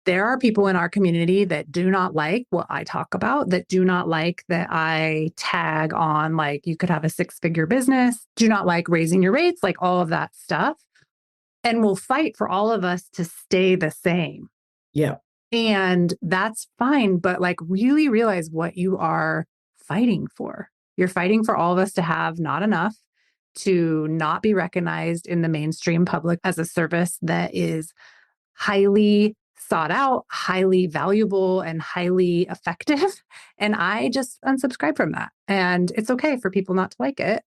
there are people in our community that do not like what I talk about, that do not like that I tag on, like you could have a 6-figure business, do not like raising your rates, like all of that stuff, and will fight for all of us to stay the same. Yeah. And that's fine, but like really realize what you are fighting for. You're fighting for all of us to have not enough, to not be recognized in the mainstream public as a service that is highly sought out, highly valuable, and highly effective. And I just unsubscribe from that. And it's okay for people not to like it.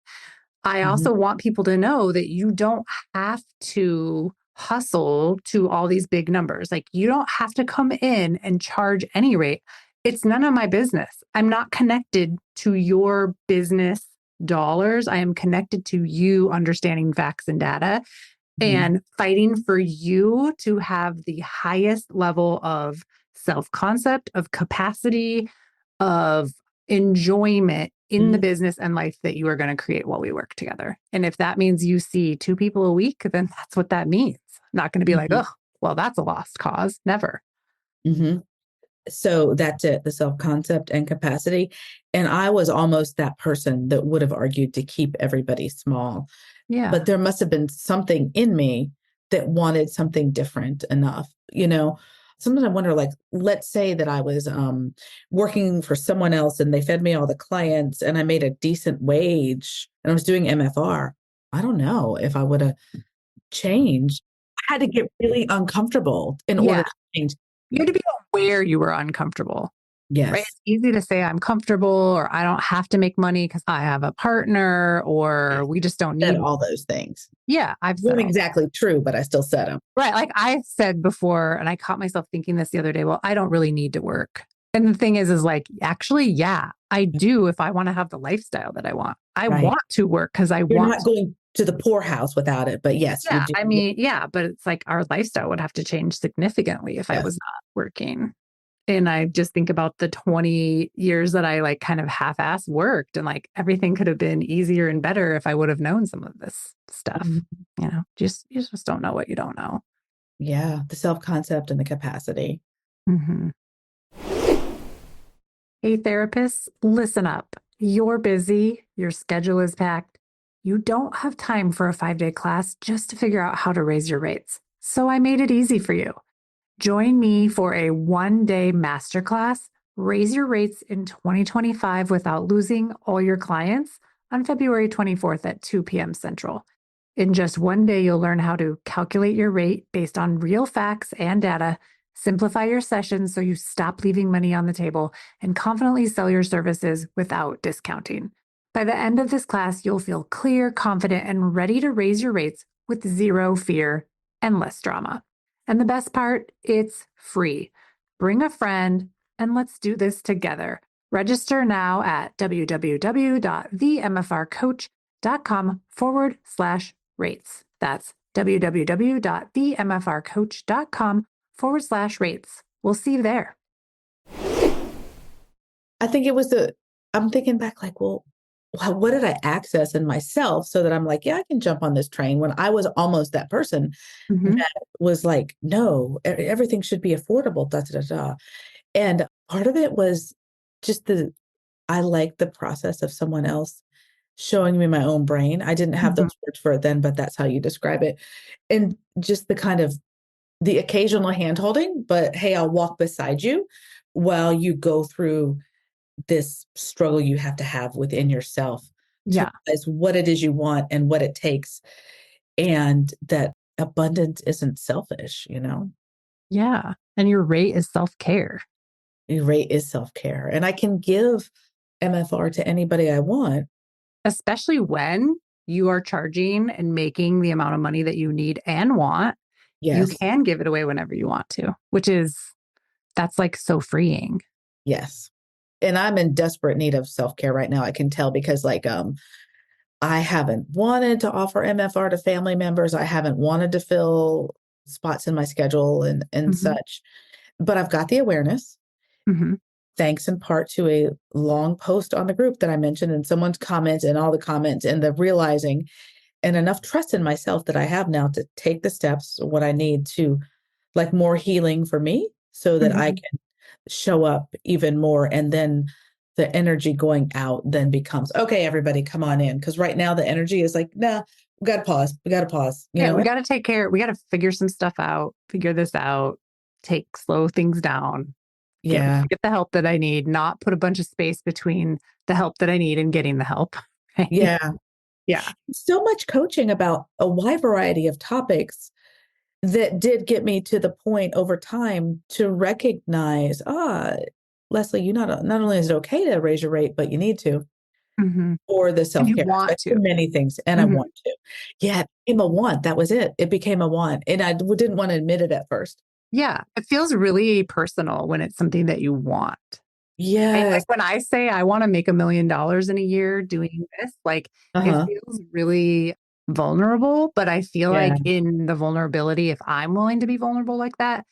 I Mhm. also want people to know that you don't have to hustle to all these big numbers. Like you don't have to come in and charge any rate. It's none of my business. I'm not connected to your business dollars. I am connected to you understanding facts and data Mhm. and fighting for you to have the highest level of self concept, of capacity, of enjoyment in the Mhm. business and life that you are going to create while we work together. And if that means you see two people a week, then that's what that means. I'm not going to be like, Mhm. oh, well, that's a lost cause. Never. Mhm. So that's it, the self-concept and capacity. And I was almost that person that would have argued to keep everybody small. Yeah. But there must have been something in me that wanted something different enough. Sometimes I wonder, like, let's say that I was working for someone else and they fed me all the clients and I made a decent wage and I was doing MFR. I don't know if I would have changed. I had to get really uncomfortable in order Yeah. to change. You had to be aware you were uncomfortable, right? Yes. It's easy to say I'm comfortable or I don't have to make money because I have a partner or Yes. we just don't Said need. all those things. Yeah. I've said Weren't all. exactly true, but I still said them. Right. Like I said before, and I caught myself thinking this the other day, well, I don't really need to work. And the thing is like, actually, yeah, I do if I want to have the lifestyle that I want. I Right. want to work because I You're want not to. going to the poorhouse without it, but yes, you Yeah. do. I mean, yeah, but it's like our lifestyle would have to change significantly if I Yes. was not working. And I just think about the 20 years that I like kind of half ass worked and like everything could have been easier and better if I would have known some of this stuff. Mhm. You just don't know what you don't know. Yeah, the self-concept and the capacity. Mhm. Hey, therapists, listen up. You're busy, your schedule is packed. You don't have time for a 5-day class just to figure out how to raise your rates. So I made it easy for you. Join me for a 1-day masterclass, Raise Your Rates in 2025 Without Losing All Your Clients, on February 24th at 2 p.m. Central. In just 1 day, you'll learn how to calculate your rate based on real facts and data, simplify your sessions so you stop leaving money on the table, and confidently sell your services without discounting. By the end of this class, you'll feel clear, confident, and ready to raise your rates with zero fear and less drama. And the best part, it's free. Bring a friend and let's do this together. Register now at www.themfrcoach.com/rates. That's www.themfrcoach.com/rates. We'll see you there. I think it was I'm thinking back like, well, what did I access in myself so that I'm like, yeah, I can jump on this train when I was almost that person Mhm. that was like, no, everything should be affordable, da da da da. And part of it was just I like the process of someone else showing me my own brain. I didn't have Mhm. those words for it then, but that's how you describe it. And just the kind of the occasional hand holding, but hey, I'll walk beside you while you go through this struggle you have to have within yourself to Yeah. realize what it is you want and what it takes, and that abundance isn't selfish. Yeah. And your rate is self care, Rate is self-care. And I can give MFR to anybody I want. especially when you are charging and making the amount of money that you need and want. You Yes. can give it away whenever you want to, that's like so freeing. Yes. And I'm in desperate need of self-care right now. I can tell because I haven't wanted to offer MFR to family members. I haven't wanted to fill spots in my schedule and Mhm. such. But I've got the awareness, Mhm. thanks in part to a long post on the group that I mentioned and someone's comments and all the comments and the realizing and enough trust in myself that I have now to take the steps, what I need to like more healing for me so that I Mhm. can show up even more. And then the energy going out then becomes, okay, everybody come on in. Cause right now the energy is like, nah, we got to pause. We got to pause. You Yeah, know we what? got to take care. We got to figure some stuff out, figure this out, slow things down, Yeah. get the help that I need, not put a bunch of space between the help that I need and getting the help. Right? Yeah. Yeah. So much coaching about a wide variety of topics that did get me to the point over time to recognize, Leslie, not only is it okay to raise your rate, but you need to. Mhm. for the And you self-care want aspect for to. many things, and I Mhm. want to. Yeah, it became a want. That was it. It became a want, and I didn't want to admit it at first. Yeah, it feels really personal when it's something that you want. Right? Like Yes. when I say I want to make $1 million in a year doing this, like it Uh-huh. feels really vulnerable. But I feel Yeah. like in the vulnerability, if I'm willing to be vulnerable like that,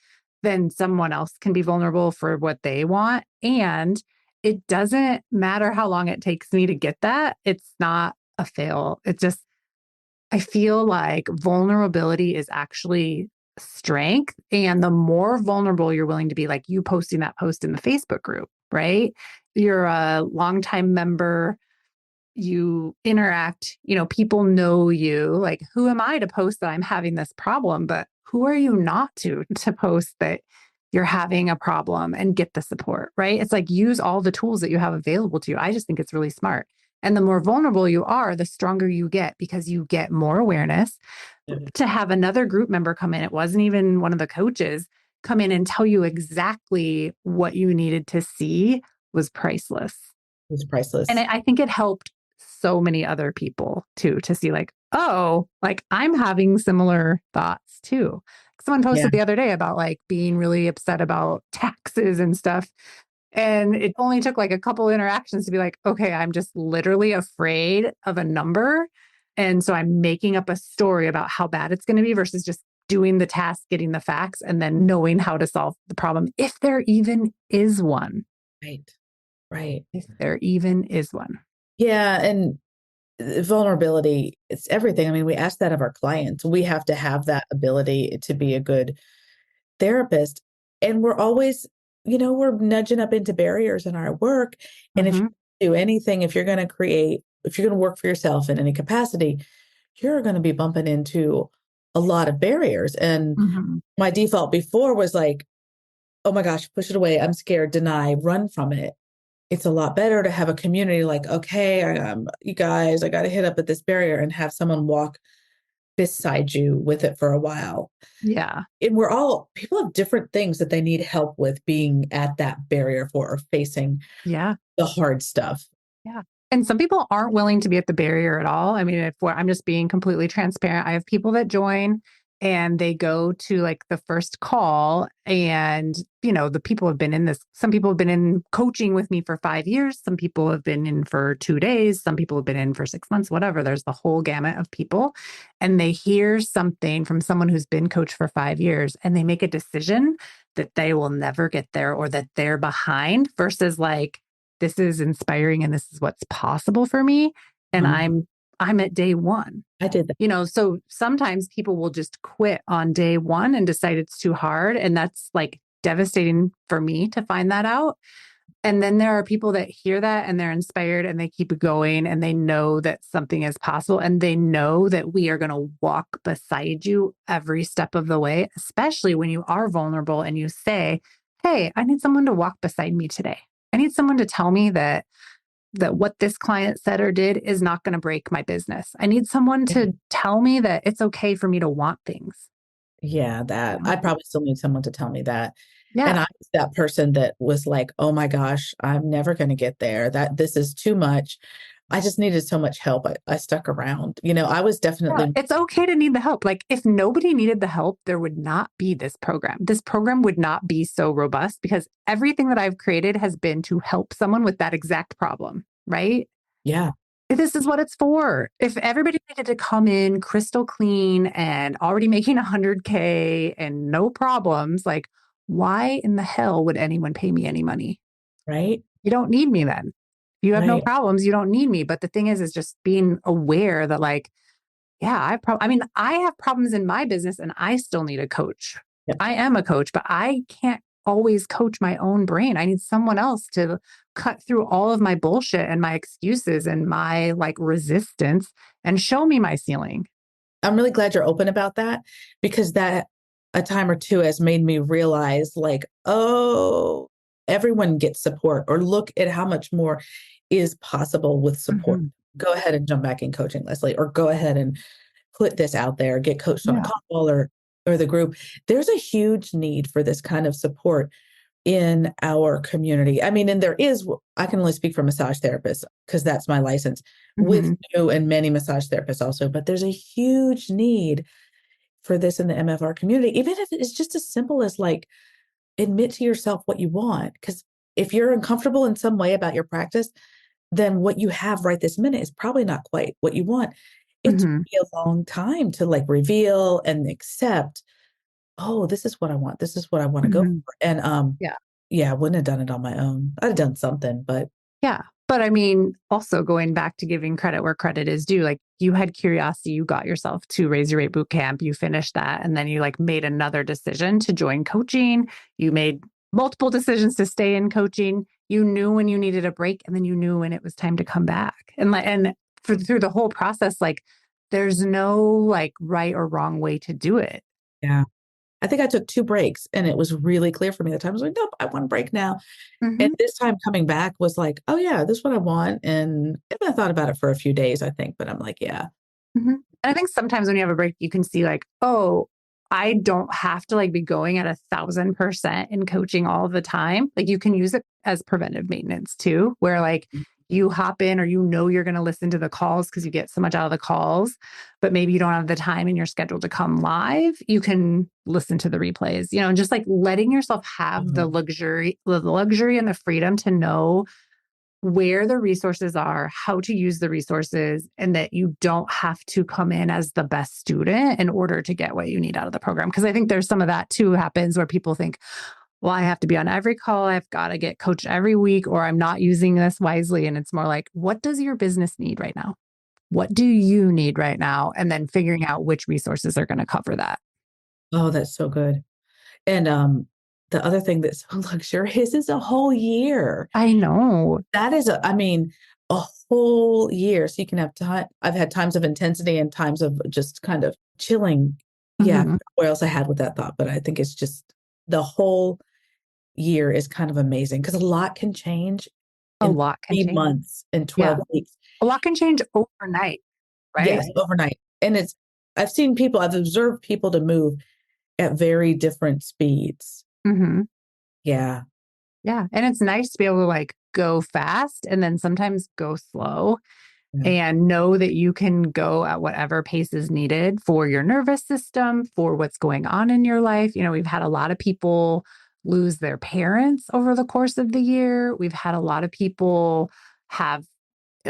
then someone else can be vulnerable for what they want. And it doesn't matter how long it takes me to get that. It's not a fail. It just, I feel like vulnerability is actually strength. And the more vulnerable you're willing to be, like you posting that post in the Facebook group, right? You're a longtime member, you interact, people know you. Like, who am I to post that I'm having this problem? But who are you not to post that you're having a problem and get the support, right? It's like use all the tools that you have available to you. I just think it's really smart. And the more vulnerable you are, the stronger you get because you get more awareness. It To have another group member come in, it wasn't even one of the coaches, come in and tell you exactly what you needed to see was priceless. was And priceless. I think it helped so many other people too to see, like, oh, like I'm having similar thoughts too. Someone Yeah. posted the other day about like being really upset about taxes and stuff. And it only took like a couple interactions to be like, okay, I'm just literally afraid of a number. And so I'm making up a story about how bad it's going to be versus just doing the task, getting the facts, and then knowing how to solve the problem, if there even is one. Right. Right. If there even is one. Yeah, and vulnerability, it's everything. I mean, we ask that of our clients. We have to have that ability to be a good therapist. And we're always, we're nudging up into barriers in our work. And if you Mhm, do anything, if you're going to create, if you're going to work for yourself in any capacity, you're going to be bumping into a lot of barriers. And mhm. my default before was like, oh my gosh, push it away. I'm scared, deny, run from it. It's a lot better to have a community like, okay, you guys, I got to hit up at this barrier and have someone walk beside you with it for a while. Yeah, And people have different things that they need help with being at that barrier for or facing yeah. the hard stuff. Yeah. And some people aren't willing to be at the barrier at all. I mean, I'm just being completely transparent, I have people that join and they go to like the first call and, the people have been in this, some people have been in coaching with me for 5 years. Some people have been in for 2 days. Some people have been in for 6 months, whatever. There's the whole gamut of people. And they hear something from someone who's been coached for 5 years and they make a decision that they will never get there or that they're behind versus like, this is inspiring and this is what's possible for me. And Mhm. I'm at day one. I did that. So sometimes people will just quit on day one and decide it's too hard. And that's like devastating for me to find that out. And then there are people that hear that and they're inspired and they keep going and they know that something is possible and they know that we are going to walk beside you every step of the way, especially when you are vulnerable and you say, hey, I need someone to walk beside me today. I need someone to tell me that what this client said or did is not going to break my business. I need someone Yeah. to tell me that it's okay for me to want things. Yeah, You that know? I probably still need someone to tell me that. And Yeah. I was that person that was like, oh my gosh, I'm never going to get there. That this is too much. I just needed so much help. I stuck around. I was Yeah, definitely, it's okay to need the help. Like if nobody needed the help, there would not be this program. This program would not be so robust because everything that I've created has been to help someone with that exact problem, right? yeah, This is what it's for. If everybody needed to come in crystal clean and already making 100K and no problems, like why in the hell would anyone pay me any money? right, You don't need me then. You have no right. problems, you don't need me. But the thing is just being aware that like yeah, I mean, I have problems in my business and I still need a coach. Yep. I am a coach, but I can't always coach my own brain. I need someone else to cut through all of my bullshit and my excuses and my like resistance and show me my ceiling. I'm really glad you're open about that because that a time or two has made me realize like, oh, everyone gets support or look at how much more is possible with support. Mhm. Go ahead and jump back in coaching, Leslie, or go ahead and put this out there, get coached on a Yeah. call or the group. There's a huge need for this kind of support in our community. I mean, and there is, I can only speak for massage therapists because that's my license, with Hmm. you and many massage therapists also, but there's a huge need for this in the MFR community, even if it's just as simple as like admit to yourself what you want. Because if you're uncomfortable in some way about your practice, then what you have right this minute is probably not quite what you want. It took Hmm. me a long time to like reveal and accept, oh, this is what I want. This is what I want to go Hmm. for. And Yeah. yeah, I wouldn't have done it on my own. I'd have done something, but Yeah. But I mean, also going back to giving credit where credit is due, like you had curiosity, you got yourself to Raise Your Rate boot camp, you finished that, and then you like made another decision to join coaching. You made multiple decisions to stay in coaching. You knew when you needed a break, and then you knew when it was time to come back. And through the whole process, like there's no like right or wrong way to do it. yeah. I think I took 2 breaks and it was really clear for me at the time. I was like, nope, I want a break now. And Hmm. this time coming back was like, oh yeah, this is what I want. And I thought about it for a few days, I think, but I'm like, yeah, Hmm. And I think sometimes when you have a break, you can see like, oh, I don't have to like be going at 1,000% in coaching all the time. Like you can use it as preventive maintenance too, where like you hop in or you're going to listen to the calls because you get so much out of the calls, but maybe you don't have the time in your schedule to come live. You can listen to the replays, and just like letting yourself have the luxury and the freedom to know where the resources are, how to use the resources, and that you don't have to come in as the best student in order to get what you need out of the program. Because I think there's some of that too happens where people think, well, I have to be on every call. I've got to get coached every week, or I'm not using this wisely. And it's more like, what does your business need right now? What do you need right now? And then figuring out which resources are going to cover that. oh, that's so good. And the other thing that's so luxurious is a whole year. I know. That is I mean, a whole year. So you can have time. I've had times of intensity and times of just kind of chilling. Yeah, I Mhm. forgot where else I had with that thought, but I think it's just the whole year is kind of amazing because a lot can change A in lot can 3 change. months and Yeah. 12 weeks. A lot can change overnight, right? Yes, overnight. And I've observed people to move at very different speeds. Hmm. Yeah. Yeah. And it's nice to be able to like go fast and then sometimes go slow Yeah. and know that you can go at whatever pace is needed for your nervous system, for what's going on in your life. We've had a lot of people lose their parents over the course of the year. We've had a lot of people have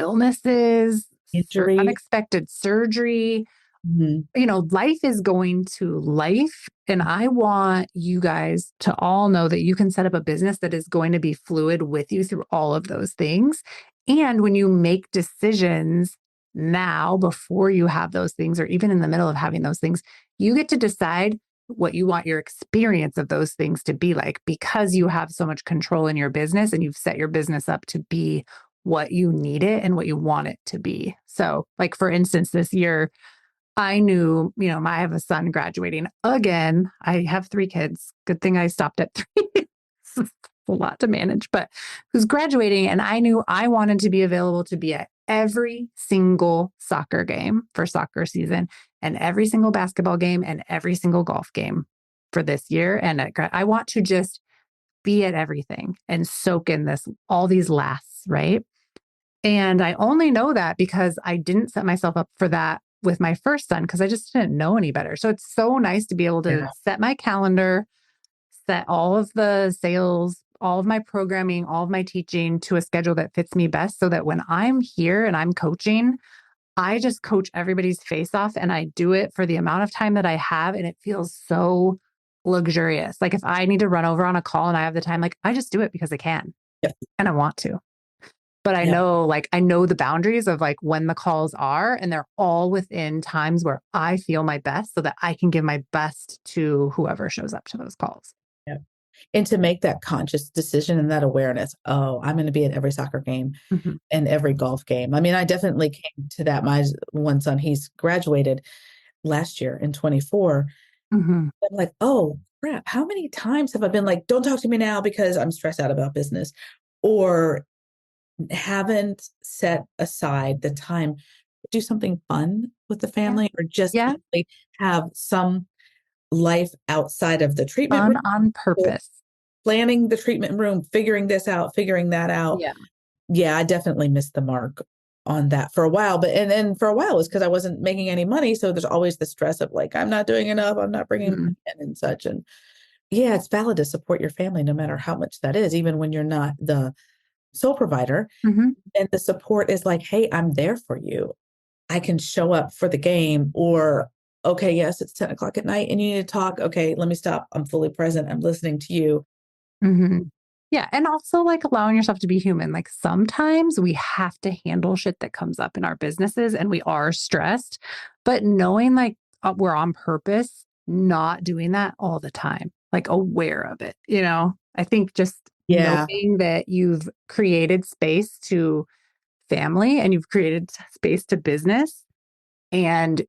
illnesses, Injury. unexpected surgery. Mhm. Life is going to life. And I want you guys to all know that you can set up a business that is going to be fluid with you through all of those things. And when you make decisions now, before you have those things, or even in the middle of having those things, you get to decide what you want your experience of those things to be like because you have so much control in your business and you've set your business up to be what you need it and what you want it to be. So, like, for instance, this year, I knew, I have a son graduating again. I have 3 kids. Good thing I stopped at 3. It's a lot to manage, but who's graduating. And I knew I wanted to be available to be at every single soccer game for soccer season and every single basketball game and every single golf game for this year. And I want to just be at everything and soak in all these lasts, right? And I only know that because I didn't set myself up for that with my first son because I just didn't know any better. So it's so nice to be able to Yeah. set my calendar, set all of the sales, all of my programming, all of my teaching to a schedule that fits me best so that when I'm here and I'm coaching, I just coach everybody's face off and I do it for the amount of time that I have. And it feels so luxurious. Like if I need to run over on a call and I have the time, like I just do it because I can Yep. and I want to. But I Yep. know, like, I know the boundaries of like when the calls are, and they're all within times where I feel my best so that I can give my best to whoever shows up to those calls. Yep. And to make that conscious decision and that awareness, oh, I'm going to be at every soccer game Mhm. and every golf game. I mean, I definitely came to that. My one son, he's graduated last year in 24. Mhm. I'm like, oh crap, how many times have I been like, don't talk to me now because I'm stressed out about business, or haven't set aside the time to do something fun with the Yeah. family or just Yeah. simply have some life outside of the treatment room Fun on or purpose. planning the treatment room, figuring this out, figuring that out. Yeah. Yeah, I definitely missed the mark on that for a while. But and then for a while it was because I wasn't making any money. So there's always the stress of like, I'm not doing enough, I'm not bringing Mhm. money in and such. And yeah, it's valid to support your family no matter how much that is, even when you're not the sole provider. Mhm. And the support is like, hey, I'm there for you. I can show up for the game, or okay, yes, it's 10 o'clock at night and you need to talk. Okay, let me stop. I'm fully present. I'm listening to you. Mhm. Yeah, and also, like, allowing yourself to be human. Like, sometimes we have to handle shit that comes up in our businesses and we are stressed, but knowing, like, we're on purpose, not doing that all the time, like, aware of it, you know? I think just Yeah. knowing that you've created space to family and you've created space to business and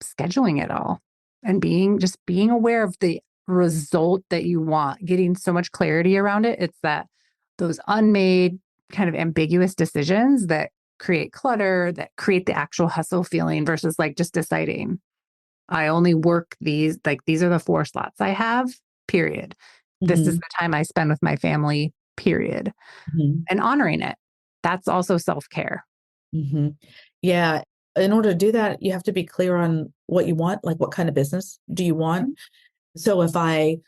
scheduling it all and being aware of the result that you want, getting so much clarity around it. It's that those unmade kind of ambiguous decisions that create clutter, that create the actual hustle feeling versus like just deciding I only work these, like these are the 4 slots I have, period. This is Hmm. the time I spend with my family, period. Hmm. And honoring it. That's also self-care. Hmm. Yeah. In order to do that, you have to be clear on what you want, like what kind of business do you want? So if I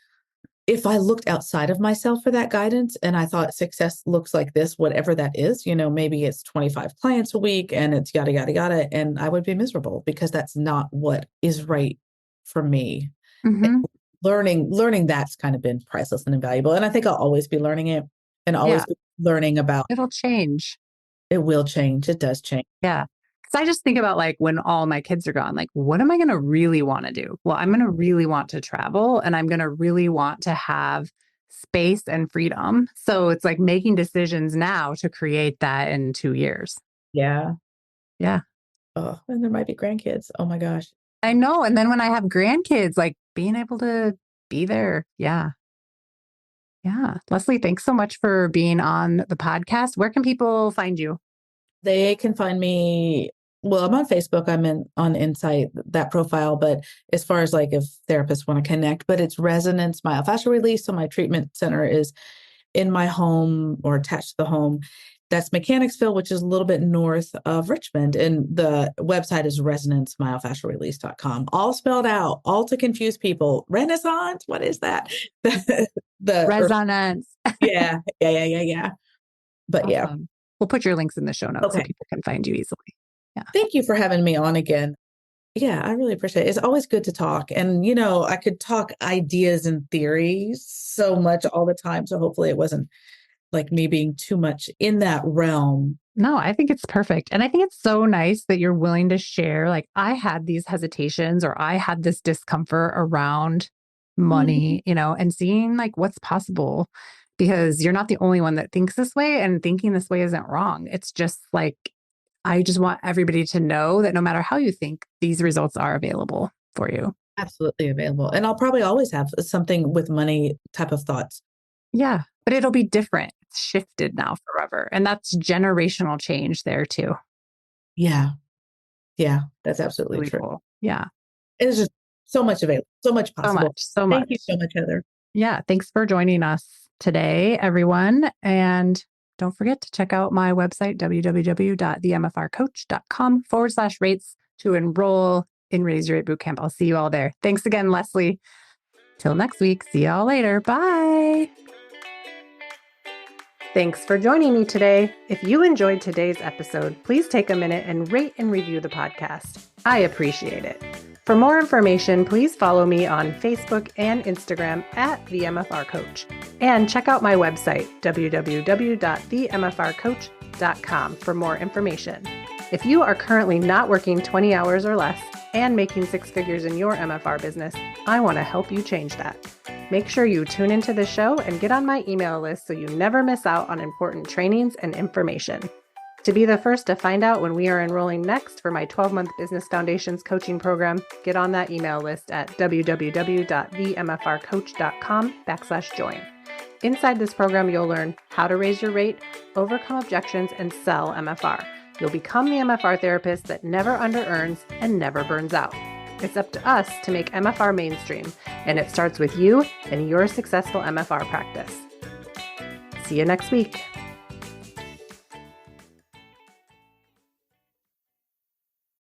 looked outside of myself for that guidance and I thought success looks like this, whatever that is, maybe it's 25 clients a week and it's yada, yada, yada. And I would be miserable because that's not what is right for me. Mm-hmm. Learning that's kind of been priceless and invaluable. And I think I'll always be learning it and always Yeah, be learning about it'll change. it will change. It does change. Yeah. Because I just think about like when all my kids are gone, like, what am I going to really want to do? Well, I'm going to really want to travel and I'm going to really want to have space and freedom. So it's like making decisions now to create that in 2 years. Yeah. Yeah. Oh, and there might be grandkids. Oh my gosh. I know. And then when I have grandkids, like being able to be there. Yeah. Yeah. Leslie, thanks so much for being on the podcast. Where can people find you? They can find me. Well, I'm on Facebook. I'm on Insight, that profile. But as far as like if therapists want to connect, but it's Resonance Myofascial Release. So my treatment center is in my home or attached to the home. That's Mechanicsville, which is a little bit north of Richmond. And the website is resonancemyofascialrelease.com. All spelled out, all to confuse people. Renaissance? What is that? the Resonance. Yeah, yeah, yeah, yeah, yeah. But yeah. Awesome. We'll put your links in the show notes so Okay. people can find you easily. Yeah. Thank you for having me on again. Yeah, I really appreciate it. It's always good to talk. And, I could talk ideas and theories so much all the time. So hopefully it wasn't like me being too much in that realm. No, I think it's perfect. And I think it's so nice that you're willing to share. Like, I had these hesitations or I had this discomfort around Mhm. money, and seeing like what's possible because you're not the only one that thinks this way and thinking this way isn't wrong. It's just like, I just want everybody to know that no matter how you think, these results are available for you. Absolutely available. And I'll probably always have something with money type of thoughts. Yeah, but it'll be different. It's shifted now forever. And that's generational change there too. Yeah. Yeah. That's absolutely Really true. cool. Yeah. It's just so much available, so much So possible. much, so Thank you much. so much, Heather. Yeah. Thanks for joining us today, everyone. And don't forget to check out my website, www.themfrcoach.com/rates to enroll in Raise Your Rate Bootcamp. I'll see you all there. Thanks again, Leslie. Till next week. See y'all later. Bye. Thanks for joining me today. If you enjoyed today's episode, please take a minute and rate and review the podcast. I appreciate it. For more information, please follow me on Facebook and Instagram at The MFR Coach. And check out my website, www.themfrcoach.com for more information. If you are currently not working 20 hours or less and making 6 figures in your MFR business, I want to help you change that. Make sure you tune into the show and get on my email list so you never miss out on important trainings and information. To be the first to find out when we are enrolling next for my 12-month Business Foundations coaching program, get on that email list at www.themfrcoach.com/join. Inside this program, you'll learn how to raise your rate, overcome objections, and sell MFR. You'll become the MFR therapist that never under-earns and never burns out. It's up to us to make MFR mainstream, and it starts with you and your successful MFR practice. See you next week.